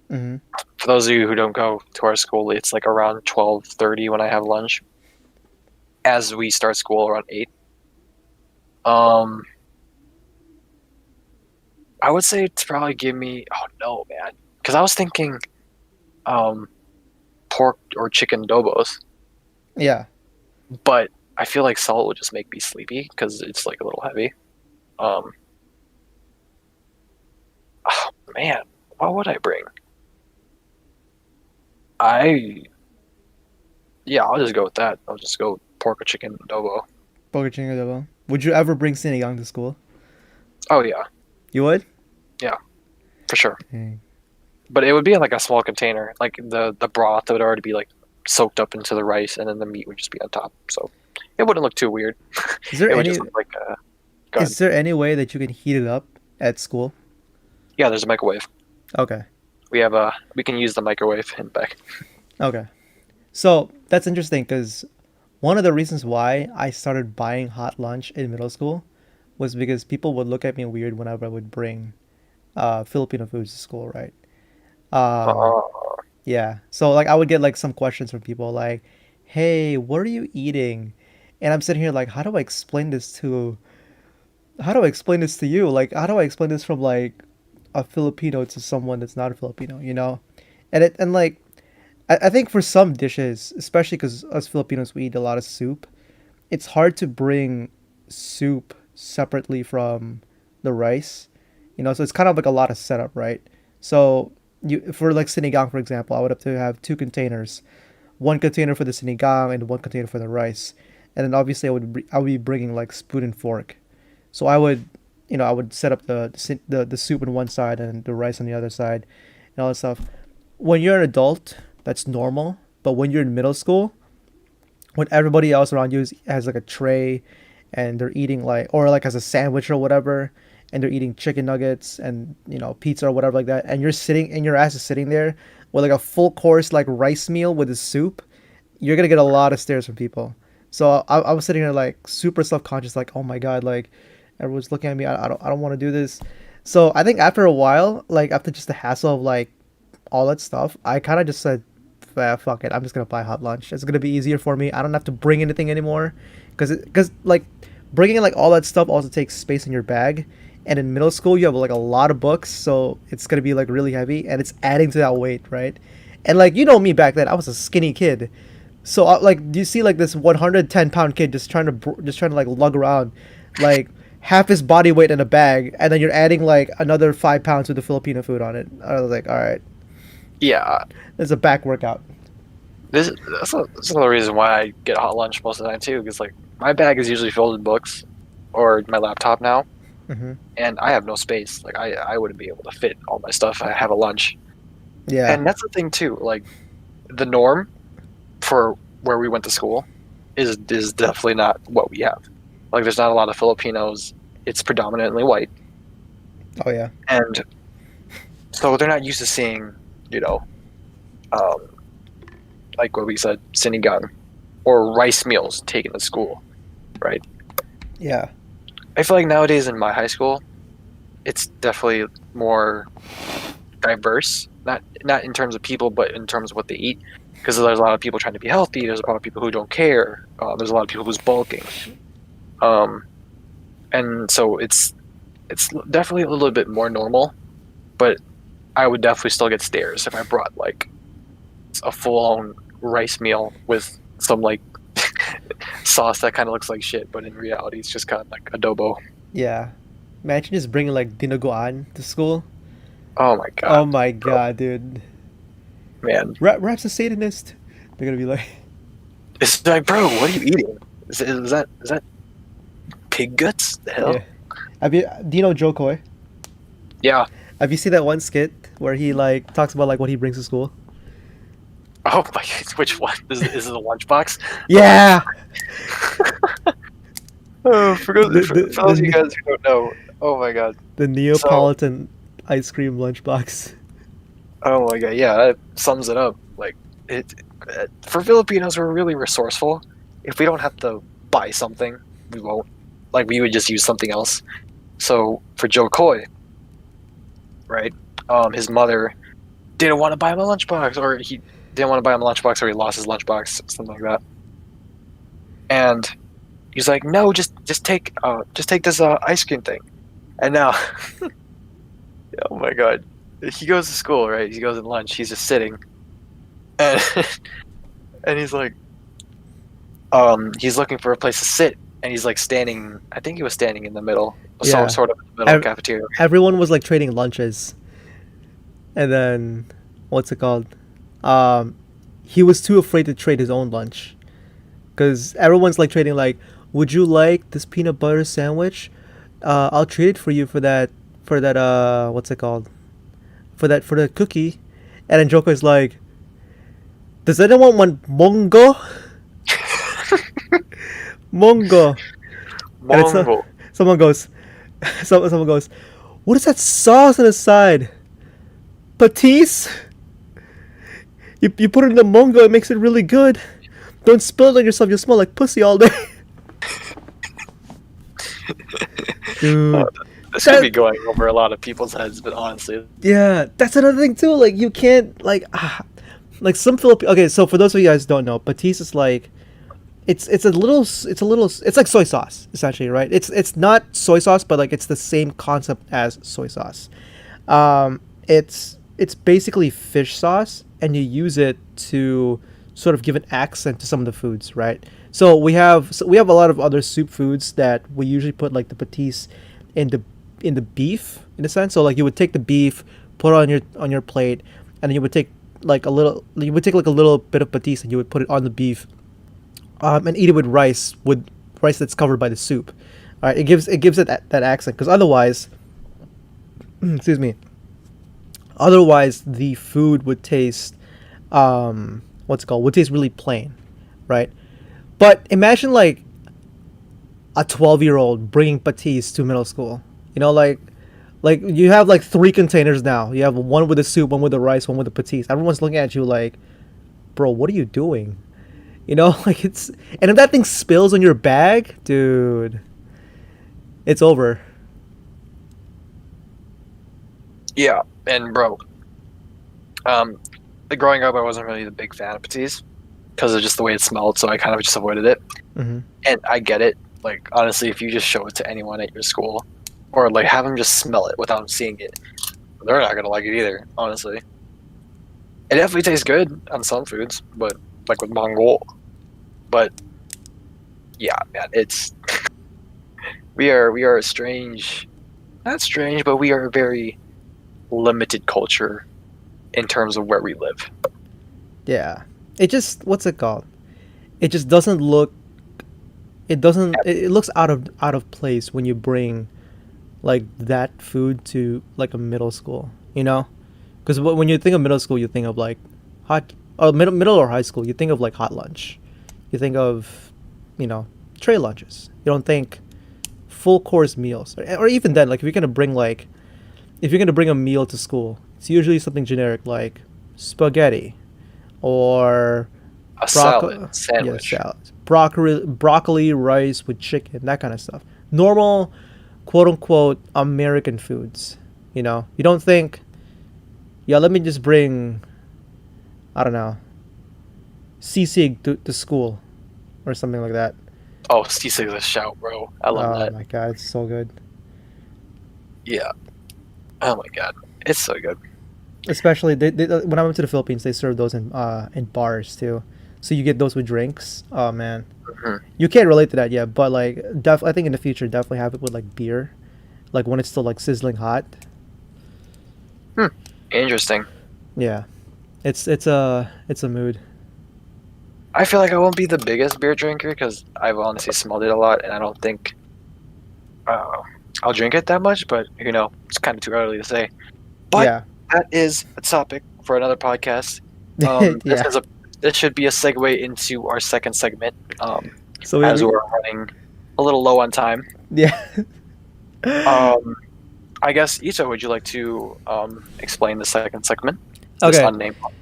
Mm-hmm. For those of you who don't go to our school, it's like around 12:30 when I have lunch. As we start school around 8. Um, I would say to probably give me. Oh no, man, because I was thinking um pork or chicken dobos, Yeah. but I feel like salt would just make me sleepy because it's like a little heavy. Um, oh, man, what would I bring? I Yeah, I'll just go with that. I'll just go pork or chicken adobo. Burger chicken adobo. Would you ever bring sinigang to school? Oh yeah, You would. yeah, for sure. Dang. But it would be in like a small container. Like the broth would already be like soaked up into the rice, and then the meat would just be on top. So it wouldn't look too weird. Is there It would just any? look like go ahead. Is there any way that you can heat it up at school? Yeah, there's a microwave. Okay. We can use the microwave in the back. Okay. So that's interesting because one of the reasons why I started buying hot lunch in middle school was because people would look at me weird whenever I would bring Filipino foods to school, right? Um, Uh, yeah. So like I would get like some questions from people like, "Hey, what are you eating?" And I'm sitting here like, how do I explain this to how do I explain this to you? Like, how do I explain this from like a Filipino to someone that's not a Filipino? You know, and like I think for some dishes, especially because us Filipinos we eat a lot of soup, it's hard to bring soup separately from the rice. You know, so it's kind of like a lot of setup, right? So you for like sinigang, for example, I would have to have two containers, one container for the sinigang and one container for the rice, and then obviously I would be bringing like spoon and fork. So I would, you know, I would set up the soup on one side and the rice on the other side, and all that stuff. When you're an adult, that's normal. But when you're in middle school, when everybody else around you has like a tray, and they're eating like or like has a sandwich or whatever, and they're eating chicken nuggets and you know pizza or whatever like that, and you're sitting and your ass is sitting there with like a full course like rice meal with a soup, you're gonna get a lot of stares from people. So I was sitting there like super self conscious, like oh my god, like everyone's looking at me. I don't want to do this. So I think after a while, like after just the hassle of like all that stuff, I kind of just said, "Ah, fuck it, I'm just gonna buy hot lunch. It's gonna be easier for me. I don't have to bring anything anymore, because like bringing like all that stuff also takes space in your bag." And in middle school, you have like a lot of books, so it's gonna be like really heavy, and it's adding to that weight, right? And like you know me back then, I was a skinny kid, so like, do you see like this 110-pound kid just trying to like lug around, like half his body weight in a bag, and then you're adding like another 5 pounds of the Filipino food on it. I was like, all right, Yeah, it's a back workout. that's another reason why I get hot lunch most of the time too. Because like my bag is usually filled with books or my laptop now, Hmm. and I have no space. Like I wouldn't be able to fit all my stuff. I have a lunch, Yeah. and that's the thing too. Like the norm for where we went to school is definitely not what we have. Like there's not a lot of Filipinos. It's predominantly white, Oh yeah. and so they're not used to seeing, you know, um, like what we said, sinigang or rice meals taken to school, right? Yeah. I feel like nowadays in my high school, it's definitely more diverse. Not in terms of people, but in terms of what they eat. Because there's a lot of people trying to be healthy. There's a lot of people who don't care. There's a lot of people who's bulking. Um, and so it's definitely a little bit more normal. But I would definitely still get stares if I brought like a full-on rice meal with some like sauce that kind of looks like shit, but in reality, it's just kind of like adobo. Yeah. Imagine just bringing like dinogoan to school. Oh my Oh god, my bro, god, dude. man! Rap's a Satanist. They're gonna be like, It's like, bro, what are you eating? Is that pig guts? The hell? yeah. Do you know Joe Coy? Yeah. Have you seen that one skit where he like talks about like what he brings to school? Oh my god, which one? Is it a lunchbox? Yeah. Oh, The for those of you the guys who don't know, oh my god. the So, Neapolitan ice cream lunchbox. oh my god, yeah, that sums it up. Like, it for Filipinos, we're really resourceful. If we don't have to buy something, we won't. Like, we would just use something else. So, for Joe Coy, right? His mother didn't want to buy him a lunchbox, or he didn't want to buy him a lunchbox, or he lost his lunchbox, something like that. And he's like, "No, just take this ice cream thing." And now, oh my god, he goes to school, right? He goes in lunch. He's just sitting, and and he's like, he's looking for a place to sit, and he's like standing. I think he was standing in the middle, so Yeah. sort of in the middle of Ev- the cafeteria. Everyone was like trading lunches, and then what's it called? Um, he was too afraid to trade his own lunch because everyone's like trading. Like, would you like this peanut butter sandwich? I'll trade it for you for that. For that. What's it called? For the cookie. And then Joker's like, does anyone want mongo? Mongo. And it's Mongo. someone goes, someone goes, what is that sauce on the side? Batiste? You put it in the mongo, it makes it really good. Don't spill it on yourself, you'll smell like pussy all day. Uh, Dude. this could That be going over a lot of people's heads, but honestly, yeah, that's another thing too. Like you can't like some Filipino. Okay, so for those of you guys who don't know, Batiste is like it's like soy sauce essentially, right? It's not soy sauce, but like it's the same concept as soy sauce. It's basically fish sauce, and you use it to sort of give an accent to some of the foods, right? So we have a lot of other soup foods that we usually put like the patis in the beef in a sense. So like you would take the beef, put it on your plate, and then you would take like a little bit of patis and you would put it on the beef, and eat it with rice that's covered by the soup. All right, it gives it that accent because otherwise, excuse me, otherwise the food would taste what's it called would taste really plain, right? But imagine like a 12-year-old bringing patis to middle school. You know, like you have like three containers now. You have one with the soup, one with the rice, one with the patis. Everyone's looking at you like, bro, what are you doing? You know, like it's and if that thing spills on your bag, dude, it's over. Yeah, and bro, um, growing up, I wasn't really the big fan of patis because of just the way it smelled, so I kind of just avoided it. Hmm. And I get it. Like honestly, if you just show it to anyone at your school, or like have them just smell it without seeing it, they're not gonna like it either. Honestly, it definitely tastes good on some foods, but like with Mongol. But yeah, man, it's we are a strange, not strange, but we are a very limited culture in terms of where we live. Yeah, it just what's it called? It just doesn't look. It doesn't. It looks out of place when you bring like that food to like a middle school. You know, because when you think of middle school, you think of like hot. Or middle or high school, you think of like hot lunch. You think of, you know, tray lunches. You don't think full course meals, or even then, like if you're gonna bring a meal to school, it's usually something generic like spaghetti or A broccoli. salad Yeah, sandwich. salad, broccoli, rice with chicken, that kind of stuff. Normal, quote unquote, American foods. You know, you don't think, yeah, let me just bring, I don't know, sisig to school or something like that. Oh, C6 is a shout, bro. I love Oh that. my god, it's so good. Yeah. Oh my god, it's so good. Especially when I went to the Philippines, they serve those in bars too. So you get those with drinks. Oh man, Hmm. you can't relate to that yet, but like I think in the future definitely have it with like beer, like when it's still like sizzling hot. Hmm. Interesting. Yeah, it's a mood. I feel like I won't be the biggest beer drinker because I've honestly smelled it a lot, and I don't think uh, I'll drink it that much. But you know, it's kind of too early to say. But Yeah, that is a topic for another podcast. This yeah. is a this should be a segue into our second segment. So As we we're running a little low on time. yeah. Um, I guess Issa, would you like to explain the second segment? This Okay, unnamed one.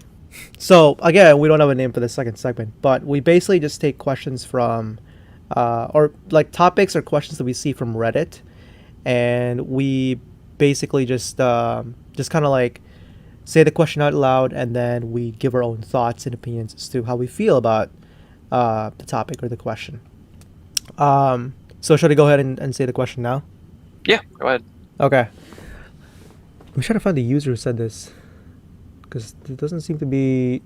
so again, we don't have a name for the second segment, but we basically just take questions from, or like topics or questions that we see from Reddit, and we basically just kind of like say the question out loud, and then we give our own thoughts and opinions as to how we feel about the topic or the question. So should I go ahead and say the question now? Yeah, go ahead. Okay. I'm trying to find the user who said this because it doesn't seem to be.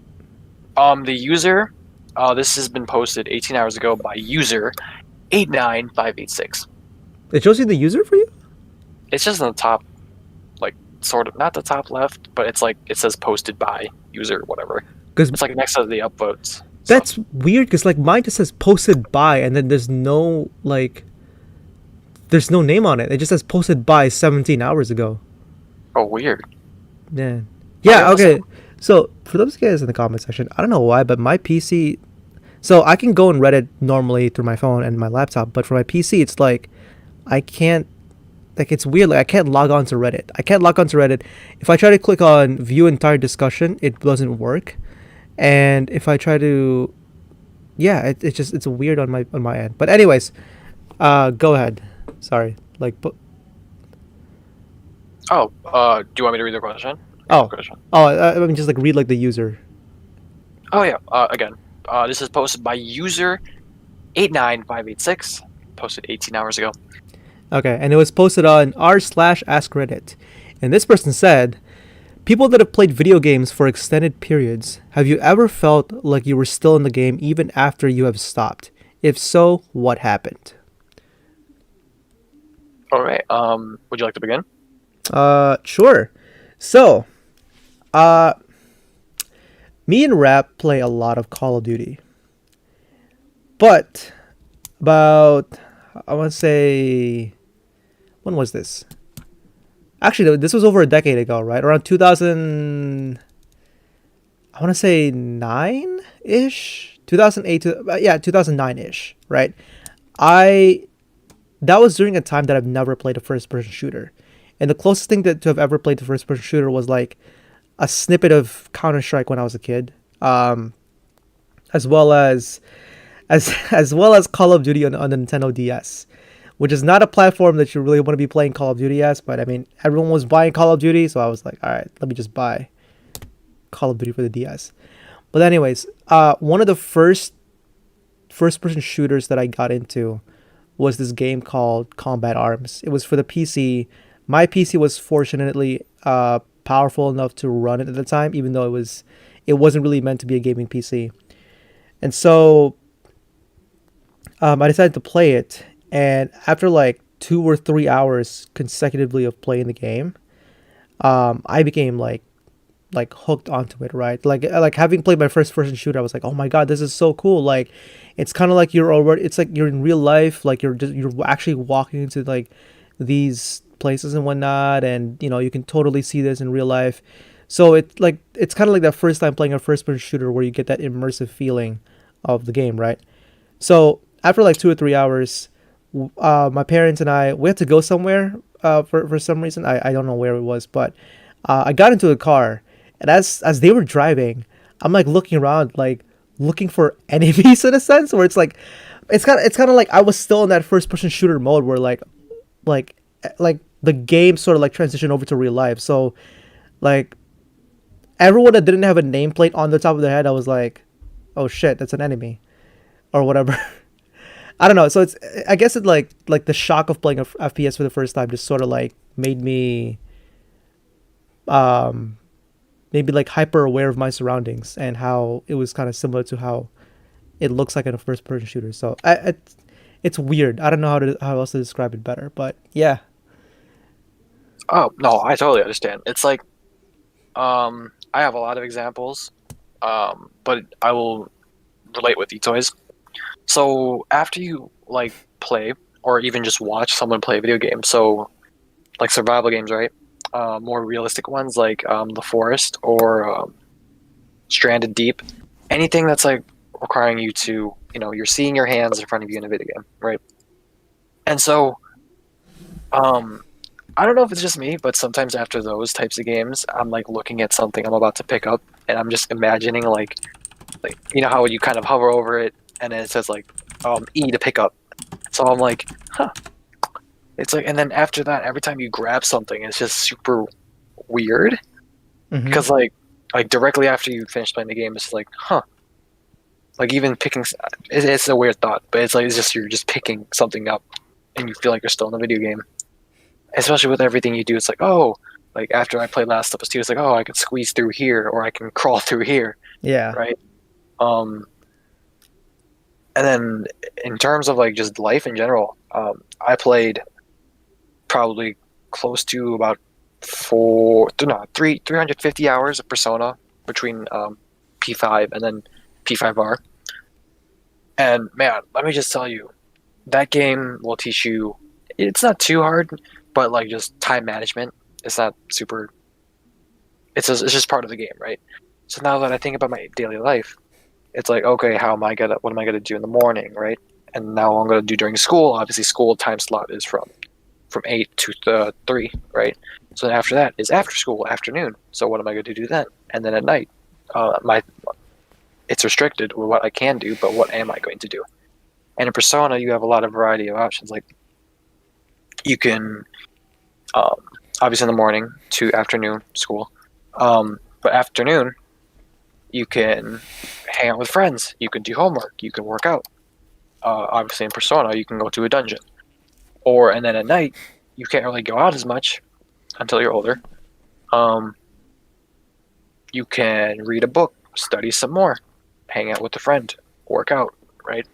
The user, this has been posted 18 hours ago by user 89586. It shows you the user for you. It's just on the top, like sort of not the top left, but it's like it says posted by user whatever. Because It's like next to the upvotes. So, that's weird. Because like mine just says posted by, and then there's no name on it. It just says posted by 17 hours ago. oh weird. Yeah. Okay, Yeah. Okay. So for those guys in the comment section, I don't know why, but my PC. So I can go and Reddit normally through my phone and my laptop, but for my PC, it's like I can't. Like it's weird. Like I can't log on to Reddit. I can't log on to Reddit. If I try to click on view entire discussion, it doesn't work. And if I try to, yeah, it's weird on my end. But anyways, go ahead. Sorry. Like, Oh, do you want me to read the question? oh, Question. I mean, just like read like the user. Oh yeah. Again, this is posted by user 89586 posted 18 hours ago. Okay, and it was posted on r/ask Reddit, and this person said, "People that have played video games for extended periods, have you ever felt like you were still in the game even after you have stopped? If so, what happened?" All right. Would you like to begin? Sure. So, uh, me and Rap play a lot of Call of Duty, but about, I want to say, when was this? Actually, this was over a decade ago, right? Around 2000, I want to say 9 ish, 2008 to yeah, 2009 ish, right? I That was during a time that I've never played a first person shooter, and the closest thing to have ever played the first person shooter was like a snippet of Counter Strike when I was a kid, as well as well as Call of Duty on the Nintendo DS, which is not a platform that you really want to be playing Call of Duty as. But I mean, everyone was buying Call of Duty, so I was like, all right, let me just buy Call of Duty for the DS. But anyways, one of the first person shooters that I got into was this game called Combat Arms. It was for the PC. My PC was fortunately powerful enough to run it at the time, even though it wasn't really meant to be a gaming PC. And so I decided to play it, and after like 2 or 3 hours consecutively of playing the game, I became like hooked onto it, right? Like having played my first person shooter, I was like, oh my god, this is so cool. Like it's kind of like it's like you're in real life, like you're actually walking into like these places and whatnot, and you can totally see this in real life. So it's kind of like that first time playing a first person shooter where you get that immersive feeling of the game, right? So after like 2 or 3 hours, my parents and we had to go somewhere for some reason. I don't know where it was, but I got into a car, and as they were driving, I'm like looking around, like looking for enemies in a sense, where it's kind of like I was still in that first person shooter mode where like like the game sort of like transitioned over to real life. So like everyone that didn't have a nameplate on the top of their head, I was like, oh shit, that's an enemy or whatever. I don't know. So I guess it like the shock of playing a FPS for the first time just sort of like made me um maybe like hyper aware of my surroundings and how it was kind of similar to how it looks like in a first person shooter. So it's weird. I don't know how else to describe it better, but yeah. Oh no, I totally understand. It's like I have a lot of examples, but I will relate with e-toys. So after you like play or even just watch someone play a video game, so like survival games, right? More realistic ones like The Forest or Stranded Deep, anything that's like requiring you to, you're seeing your hands in front of you in a video game, right? And so, um, I don't know if it's just me, but sometimes after those types of games, I'm like looking at something I'm about to pick up, and I'm just imagining like how you kind of hover over it, and then it says like E to pick up. So I'm like, huh. It's like, and then after that, every time you grab something, it's just super weird Mm-hmm. because like directly after you finish playing the game, it's like, huh. Like even picking, it's a weird thought, but it's just you're just picking something up, and you feel like you're still in a video game. Especially with everything you do, it's like, oh, like after I played Last of Us 2, it's like, oh, I can squeeze through here or I can crawl through here, Yeah. right? Um, and then in terms of like just life in general, I played probably close to about 350 hours of Persona between P5 and then P5R. And man, let me just tell you, that game will teach you. It's not too hard, but like just time management. It's not super. It's just part of the game, right? So now that I think about my daily life, it's like, okay, what am I gonna do in the morning, right? And now I'm gonna do during school. Obviously, school time slot is from 8 to 3, right? So then after that is after school, afternoon. So what am I going to do then? And then at night, my it's restricted with what I can do, but what am I going to do? And in Persona, you have a lot of variety of options. Like you can, um, obviously in the morning to afternoon school, but afternoon you can hang out with friends. You can do homework. You can work out. Obviously, in Persona, you can go to a dungeon, and then at night, you can't really go out as much until you're older. Um, you can read a book, study some more, hang out with a friend, work out, right?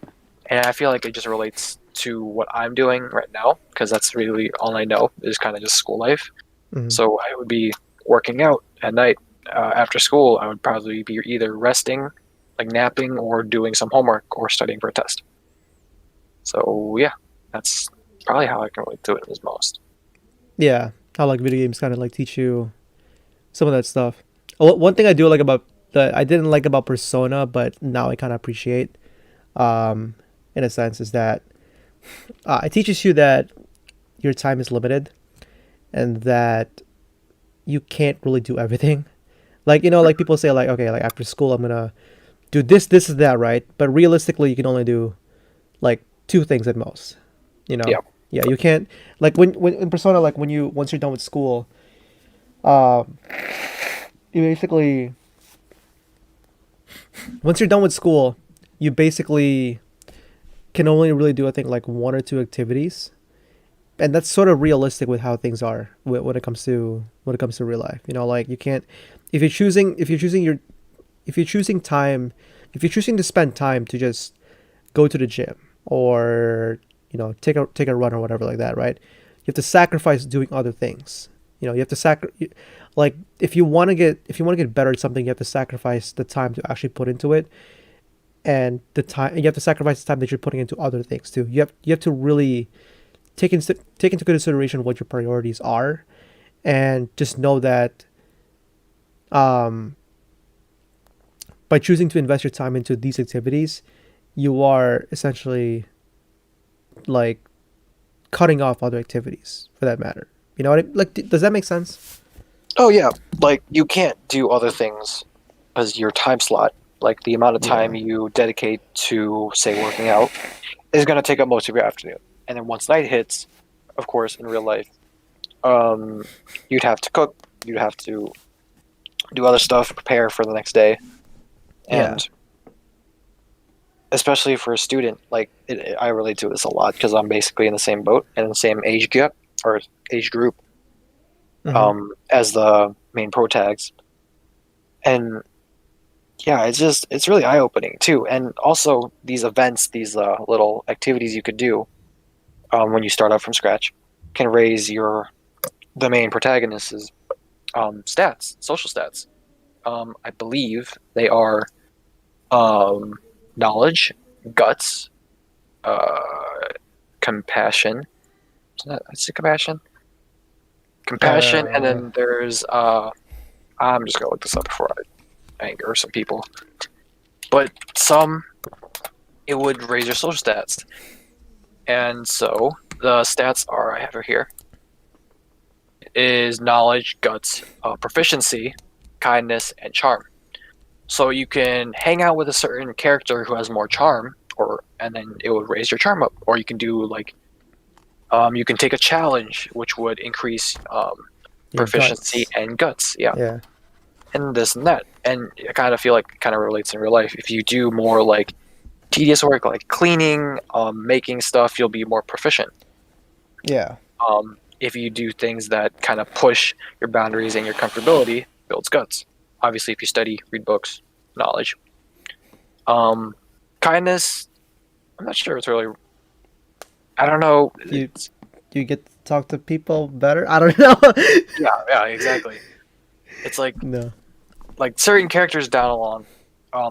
And I feel like it just relates to what I'm doing right now because that's really all I know is kind of just school life. Hmm. So I would be working out at night. After school, I would probably be either resting, like napping, or doing some homework or studying for a test. So yeah, that's probably how I can relate to it as most. Yeah, how like video games kind of like teach you some of that stuff. One thing I do like about that I didn't like about Persona, but now I kind of appreciate, um, in a sense, is that it teaches you that your time is limited and that you can't really do everything. Like like people say, like okay, like after school I'm gonna do this, this, is that, right? But realistically, you can only do like two things at most. You know, Yeah, yeah, you can't like when in Persona, like when you once you're done with school, um, you basically once you're done with school, you basically can only really do I think like one or two activities, and that's sort of realistic with how things are when it comes to real life. Like you can't if you're choosing time if you're choosing to spend time to just go to the gym or take a run or whatever like that, right? You have to sacrifice doing other things. You have to like if you want to get better at something, you have to sacrifice the time to actually put into it, and you have to sacrifice the time that you're putting into other things too. You have to really take into consideration what your priorities are, and just know that um, by choosing to invest your time into these activities, you are essentially like cutting off other activities for that matter. You know what like? Does that make sense? oh yeah, like you can't do other things as your time slot. Like the amount of time Yeah. you dedicate to, say, working out is going to take up most of your afternoon. And then once night hits, of course, in real life, um, you'd have to cook, you'd have to do other stuff, prepare for the next day, Yeah. and especially for a student, like I relate to this a lot because I'm basically in the same boat and in the same age gap or age group Mm-hmm. as the main pro tags, and yeah, it's really eye opening too. And also these events, these little activities you could do when you start out from scratch, can raise the main protagonist's stats, social stats. I believe they are um, knowledge, guts, uh, compassion. Is it compassion? Compassion, and Uh, then there's I'm just gonna look this up before I anger some people. But some it would raise your social stats, and so the stats are I have it here is knowledge, guts, proficiency, kindness, and charm. So you can hang out with a certain character who has more charm, and then it would raise your charm up. Or you can do like you can take a challenge, which would increase your proficiency guts. and guts. Yeah, Yeah. and this and that. And I kind of feel like it kind of relates in real life. If you do more like tedious work, like cleaning, making stuff, you'll be more proficient. Yeah. If you do things that kind of push your boundaries and your comfortability, builds guts. Obviously, if you study, read books, knowledge. Um, kindness, I'm not sure it's really. I don't know. You you get to talk to people better. I don't know. Yeah, yeah, exactly. It's No. like certain characters down along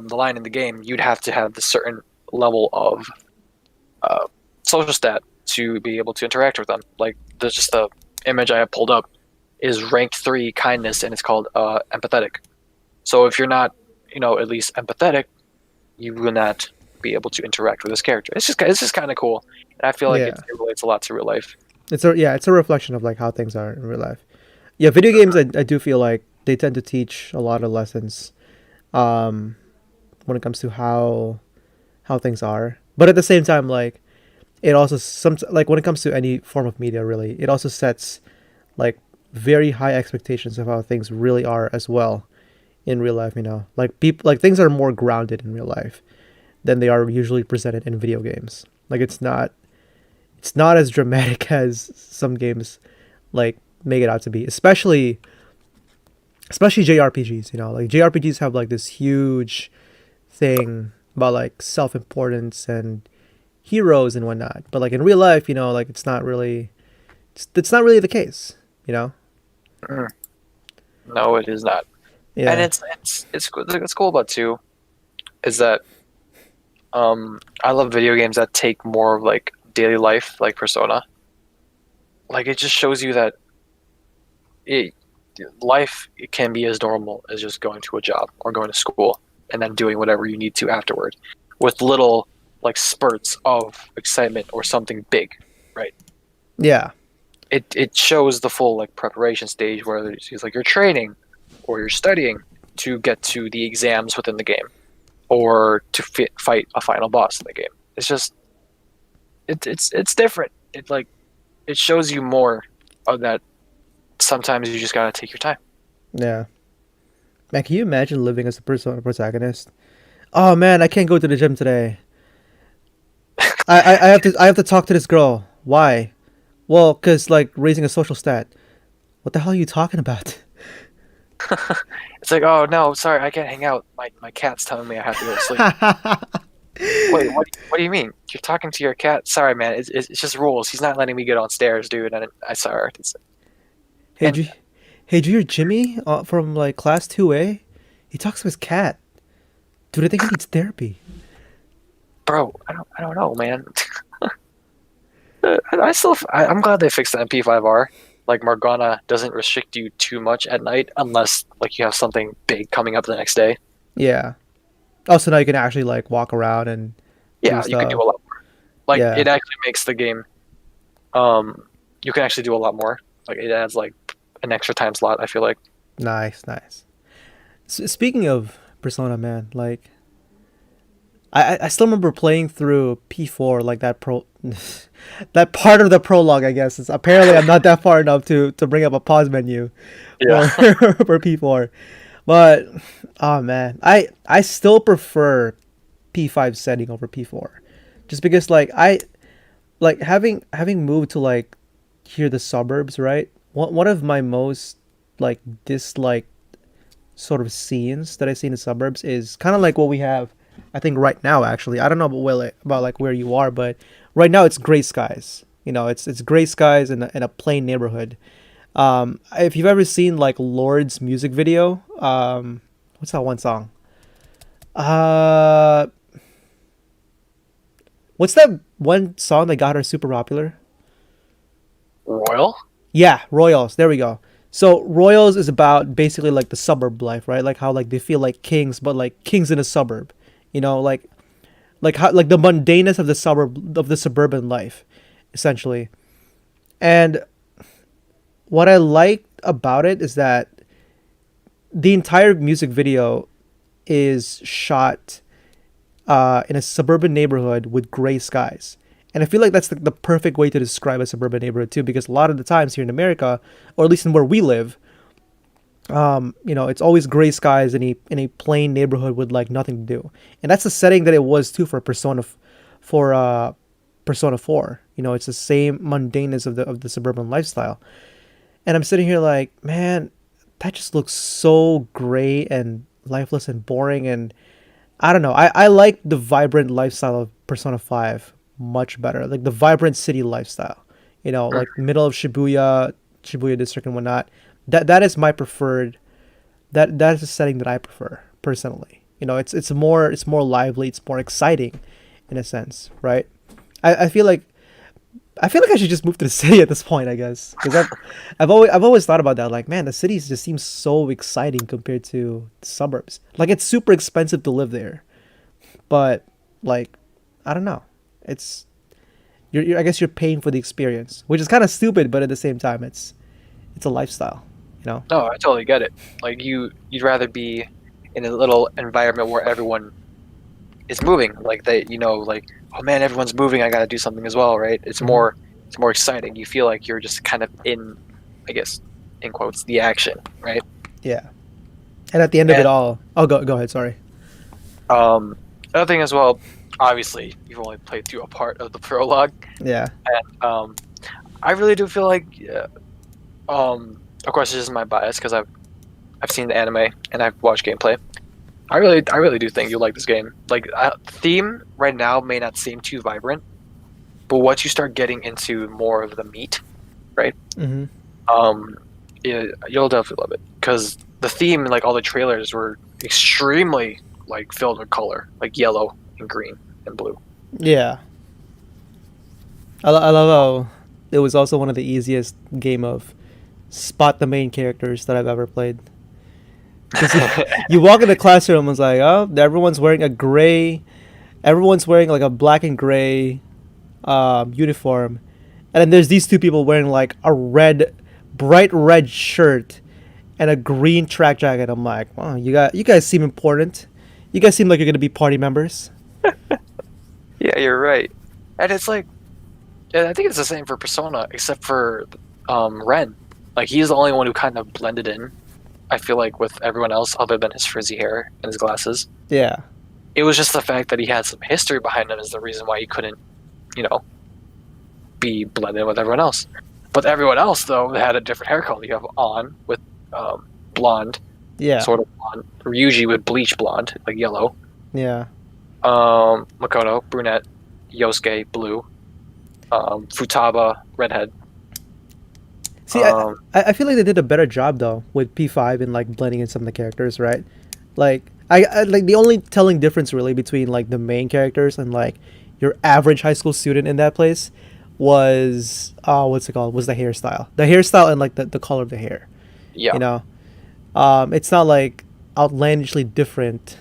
the line in the game, you'd have to have the certain level of uh, social stat to be able to interact with them. Like there's just the image I have pulled up is ranked 3 kindness, and it's called empathetic. So if you're not, at least empathetic, you will not be able to interact with this character. It's just kind of cool, and I feel like Yeah. it relates a lot to real life. It's a reflection of like how things are in real life. Yeah, video games I do feel like they tend to teach a lot of lessons um when it comes to how things are. But at the same time, like it also some like when it comes to any form of media, really, it also sets like very high expectations of how things really are as well in real life. Like people, like things are more grounded in real life. than they are usually presented in video games. Like it's not as dramatic as some games like make it out to be, especially JRPGs. You know, like JRPGs have like this huge thing about like self importance and heroes and whatnot. But like in real life, you know, like it's not really the case. You know? Mm. No, it is not. And Yeah. it's cool about too is that I love video games that take more of like daily life, like Persona. Like it just shows you that it, life can be as normal as just going to a job or going to school and then doing whatever you need to afterward, with little like spurts of excitement or something big, right? Yeah. It shows the full like preparation stage where it's like you're training or you're studying to get to the exams within the game or to fight a final boss in the game. It's just it's different. It like it shows you more of that. Sometimes you just gotta take your time. Yeah. Man, can you imagine living as a Persona protagonist? Oh man, I can't go to the gym today. I have to talk to this girl. Why? Well, cause like raising a social stat. What the hell are you talking about? It's like, oh no, sorry, I can't hang out. My cat's telling me I have to go to sleep. Wait, what do you mean? You're talking to your cat? Sorry, man. It's just rules. He's not letting me get on stairs, dude. And I saw her. hey, And G- hey, did you hear Jimmy from like class 2A? He talks to his cat. Dude, I think he needs therapy. bro, I don't know, man. I'm glad they fixed the MP5R. Like Morgana doesn't restrict you too much at night unless like you have something big coming up the next day. Yeah. Oh, so now you can actually like walk around and do Yeah, you can do stuff. a lot more. Like Yeah. it actually makes the game. Um, you can actually do a lot more. Like it adds like an extra time slot. I feel like. Nice, nice. Speaking of Persona, man, like I still remember playing through P4 like that pro that part of the prologue. I guess is apparently I'm not that far enough to bring up a pause menu Yeah. for for P4, but oh man, I still prefer P5 setting over P4, just because like I like having moved to like here the suburbs, right? One of my most like disliked sort of scenes that I see in the suburbs is kind of like what we have, I think right now. Actually, I don't know about like where you are, but right now it's gray skies. You know, it's gray skies in a plain neighborhood. If you've ever seen like Lord's music video, what's that one song? Uh, what's that one song that got her super popular? Royal? Yeah, Royals. There we go. So Royals is about basically like the suburb life, right? Like how like they feel like kings, but like kings in a suburb. You know, like how like the mundaneness of the suburban life, essentially. And what I liked about it is that the entire music video is shot in a suburban neighborhood with gray skies. And I feel like that's the perfect way to describe a suburban neighborhood too, because a lot of the times here in America, or at least in where we live, you know, it's always gray skies in a plain neighborhood with like nothing to do. And that's the setting that it was too for Persona 4. You know, it's the same mundaneness of the suburban lifestyle. And I'm sitting here like, man, that just looks so gray and lifeless and boring. And I don't know. I like the vibrant lifestyle of Persona 5 much better. Like the vibrant city lifestyle. You know, Mm. like middle of Shibuya district and whatnot. That is my preferred. That is a setting that I prefer personally. You know, it's more lively. It's more exciting, in a sense, right? I feel like I should just move to the city at this point. I guess because I've always thought about that. Like, man, the cities just seem so exciting compared to the suburbs. Like, it's super expensive to live there, but like, I don't know. It's I guess you're paying for the experience, which is kind of stupid, but at the same time, it's a lifestyle. You know? No, I totally get it. Like you'd rather be in a little environment where everyone is moving. Like they, like, oh man, everyone's moving. I got to do something as well, right? Hmm. It's more exciting. You feel like you're just kind of in, I guess, in quotes, the action, right? Yeah. And at the end of it And all, oh, go ahead. Sorry. um, Another thing as well, obviously, you've only played through a part of the prologue, Yeah. and I really do feel like, of course, this is my bias because I've seen the anime and I've watched gameplay. I really do think you'll like this game. Like, theme right now may not seem too vibrant, but once you start getting into more of the meat, right? Mm-hmm. Um, yeah, you'll definitely love it because the theme, like all the trailers, were extremely like filled with color, like yellow and green and blue. Yeah. I love how it was also one of the easiest game of spot the main characters that I've ever played. Because you walk in the classroom and it's like, oh, everyone's wearing a gray, everyone's wearing like a black and gray uniform, and then there's these two people wearing like a red, bright red shirt and a green track jacket. I'm like, wow, you guys seem important. You guys seem like you're gonna be party members. Yeah, you're right. And it's like, yeah, I think it's the same for Persona, except for Ren. Like he's the only one who kind of blended in. I feel like with everyone else, other than his frizzy hair and his glasses, Yeah, it was just the fact that he had some history behind him is the reason why he couldn't, you know, be blended in with everyone else. But everyone else, though, had a different hair color. You have On with blonde, yeah, sort of blonde, Ryuji with bleach blonde, like yellow. yeah. Makoto, brunette. Yosuke, blue. Futaba, redhead. See, I feel like they did a better job though with P5 and like blending in some of the characters, right? Like I like the only telling difference really between like the main characters and like your average high school student in that place was what's it called? Was the hairstyle. The hairstyle and like the color of the hair. Yeah. You know? It's not like outlandishly different.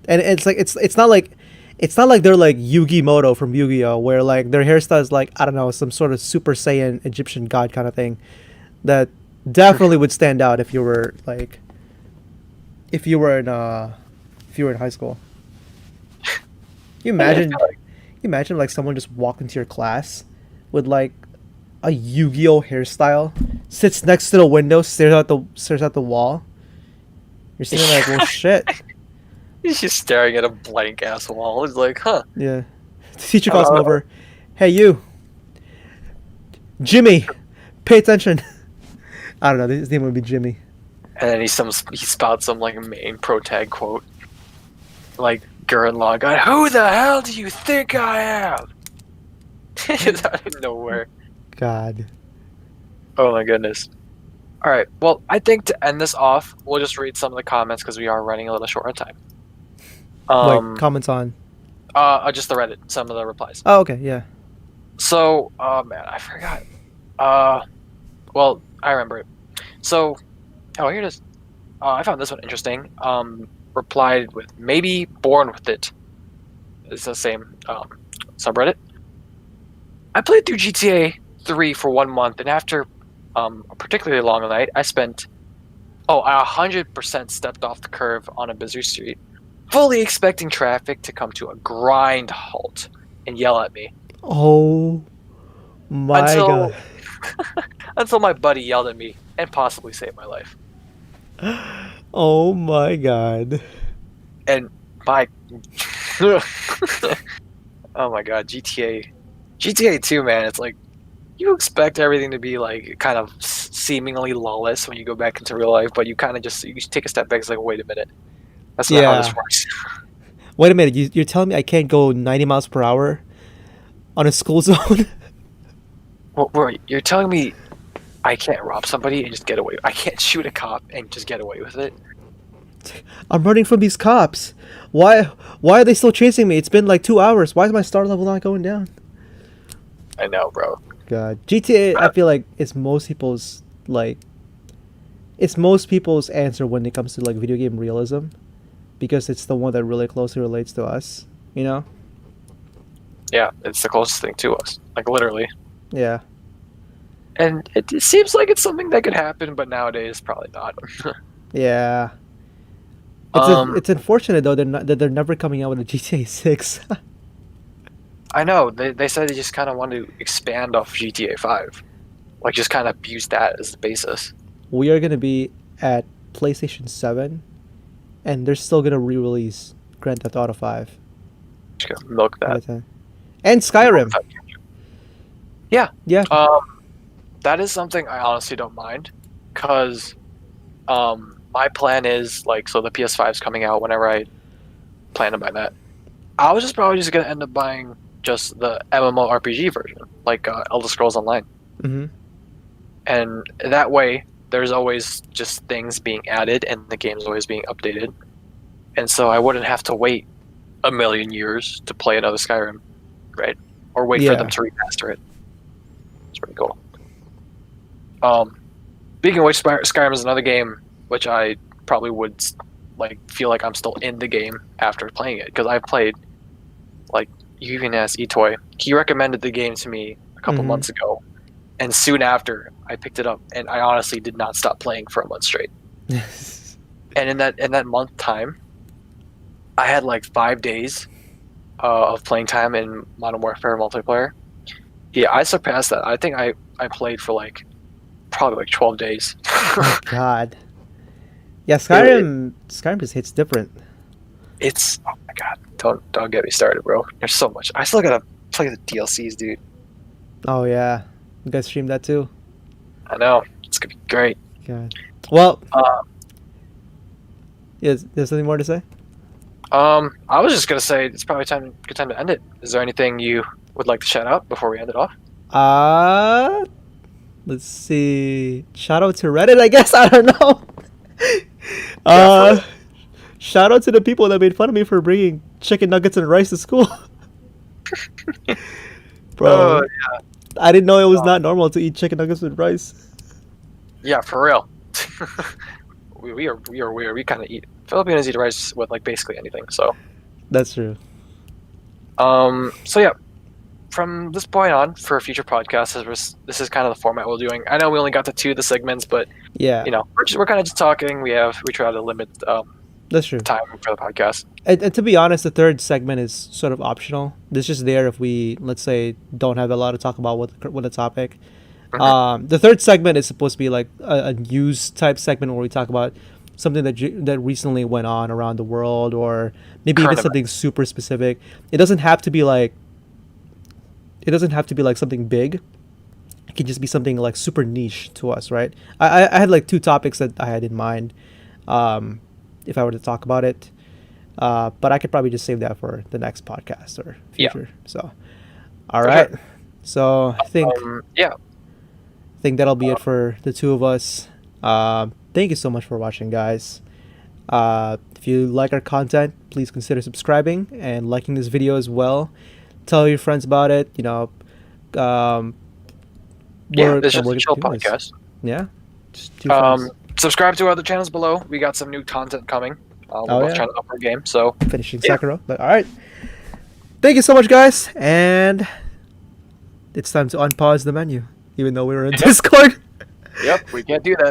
And it's not like they're like Yugi Moto from Yu-Gi-Oh where like their hairstyle is like I don't know, some sort of Super Saiyan Egyptian god kind of thing that definitely would stand out if you were like if you were in high school. Can you imagine you imagine like someone just walked into your class with like a Yu-Gi-Oh hairstyle, sits next to the window, stares at the wall. You're sitting there like, well, shit. He's just staring at a blank ass wall. He's like, huh. Yeah. The teacher calls him over. Hey, you, Jimmy, pay attention. I don't know. His name would be Jimmy. And then he spouts some like main pro tag quote. Like Gurren Lagann, who the hell do you think I am? It's out of nowhere. God. Oh my goodness. Alright, well, I think to end this off, we'll just read some of the comments because we are running a little short on time. Like comments on. Just the Reddit, some of the replies. Oh, okay, yeah. So, man, I forgot. Well, I remember it. So, oh, here it is. I found this one interesting. Replied with maybe born with it. It's the same subreddit. I played through GTA 3 for 1 month, and after a particularly long night, I 100% stepped off the curve on a busy street, fully expecting traffic to come to a grind halt and yell at me. Oh my god. Until my buddy yelled at me and possibly saved my life. Oh my god. And my oh my god, GTA 2, man, it's like you expect everything to be like kind of seemingly lawless when you go back into real life, but you kind of just you take a step back. It's like, wait a minute, that's not how this works. Wait a minute, you're telling me I can't go 90 miles per hour on a school zone? Well, you're telling me I can't rob somebody and just get away? I can't shoot a cop and just get away with it? I'm running from these cops. Why are they still chasing me? It's been like 2 hours. Why is my star level not going down? I know, bro. God, GTA. I feel like it's most people's answer when it comes to like video game realism, because it's the one that really closely relates to us. You know? Yeah, it's the closest thing to us. Like literally. Yeah. And it seems like it's something that could happen, but nowadays probably not. Yeah. It's unfortunate though that they're never coming out with a GTA 6. I know. They said they just kind of want to expand off GTA 5. Like, just kind of use that as the basis. We are going to be at PlayStation 7, and they're still going to re-release Grand Theft Auto 5. Just gonna milk Out that. of 10. And Skyrim. Yeah. Yeah. That is something I honestly don't mind, because my plan is like, so the PS5 is coming out whenever I plan to buy that. I was just probably just gonna end up buying just the MMORPG version, like Elder Scrolls Online, Mm-hmm. and that way there's always just things being added and the game's always being updated, and so I wouldn't have to wait a million years to play another Skyrim, right? Or wait for them Yeah. to remaster it. It's pretty cool. Speaking of which, Skyrim is another game which I probably would like feel like I'm still in the game after playing it, because I've played, like, you even asked Etoy. He recommended the game to me a couple Mhm. months ago, and soon after I picked it up, and I honestly did not stop playing for a month straight. And in that month time, I had like 5 days of playing time in Modern Warfare multiplayer. Yeah, I surpassed that. I think I played for like probably like 12 days. Oh God. Yeah, It- Skyrim just hits different. it's, oh my god, don't get me started, bro. There's so much. I still gotta play the DLCs, dude. Oh yeah. You guys stream that too? I know, it's gonna be great. God. Well, Uh, is there's something more to say? I was just gonna say it's probably good time to end it. Is there anything you would like to shout out before we end it off? Uh let's see. Shout out to Reddit, I guess. I don't know. Yeah, Shout out to the people that made fun of me for bringing chicken nuggets and rice to school. Bro, Oh, I didn't know it was not normal to eat chicken nuggets with rice. yeah, for real. We are weird. We kind of eat Filipinos eat rice with like basically anything. So That's true. so yeah, from this point on, for future podcasts, this is kind of the format we're doing. I know we only got to two of the segments, but Yeah, we're kind of just talking. We try to limit that's true. time for the podcast. And to be honest, the third segment is sort of optional. It's just there if we, let's say, don't have a lot to talk about with a topic. Mhm. The third segment is supposed to be like a news type segment where we talk about something that recently went on around the world, or maybe even Current something super specific. It doesn't have to be like something big. It can just be something like super niche to us, right? I had like two topics that I had in mind, if I were to talk about it, but I could probably just save that for the next podcast or Yeah. future. So, all For right. sure. So Yeah. I think that'll be it for the two of us. Thank you so much for watching, guys. If you like our content, please consider subscribing and liking this video as well. Tell your friends about it. Yeah, we're it's just a working chill through this. podcast. Yeah, just two friends Subscribe to our other channels below. We got some new content coming. We're Oh, both yeah. trying to up our game. So finishing yeah. Sekiro. But all right, thank you so much, guys, and it's time to unpause the menu, even though we were in Discord. Yep, we can't do that.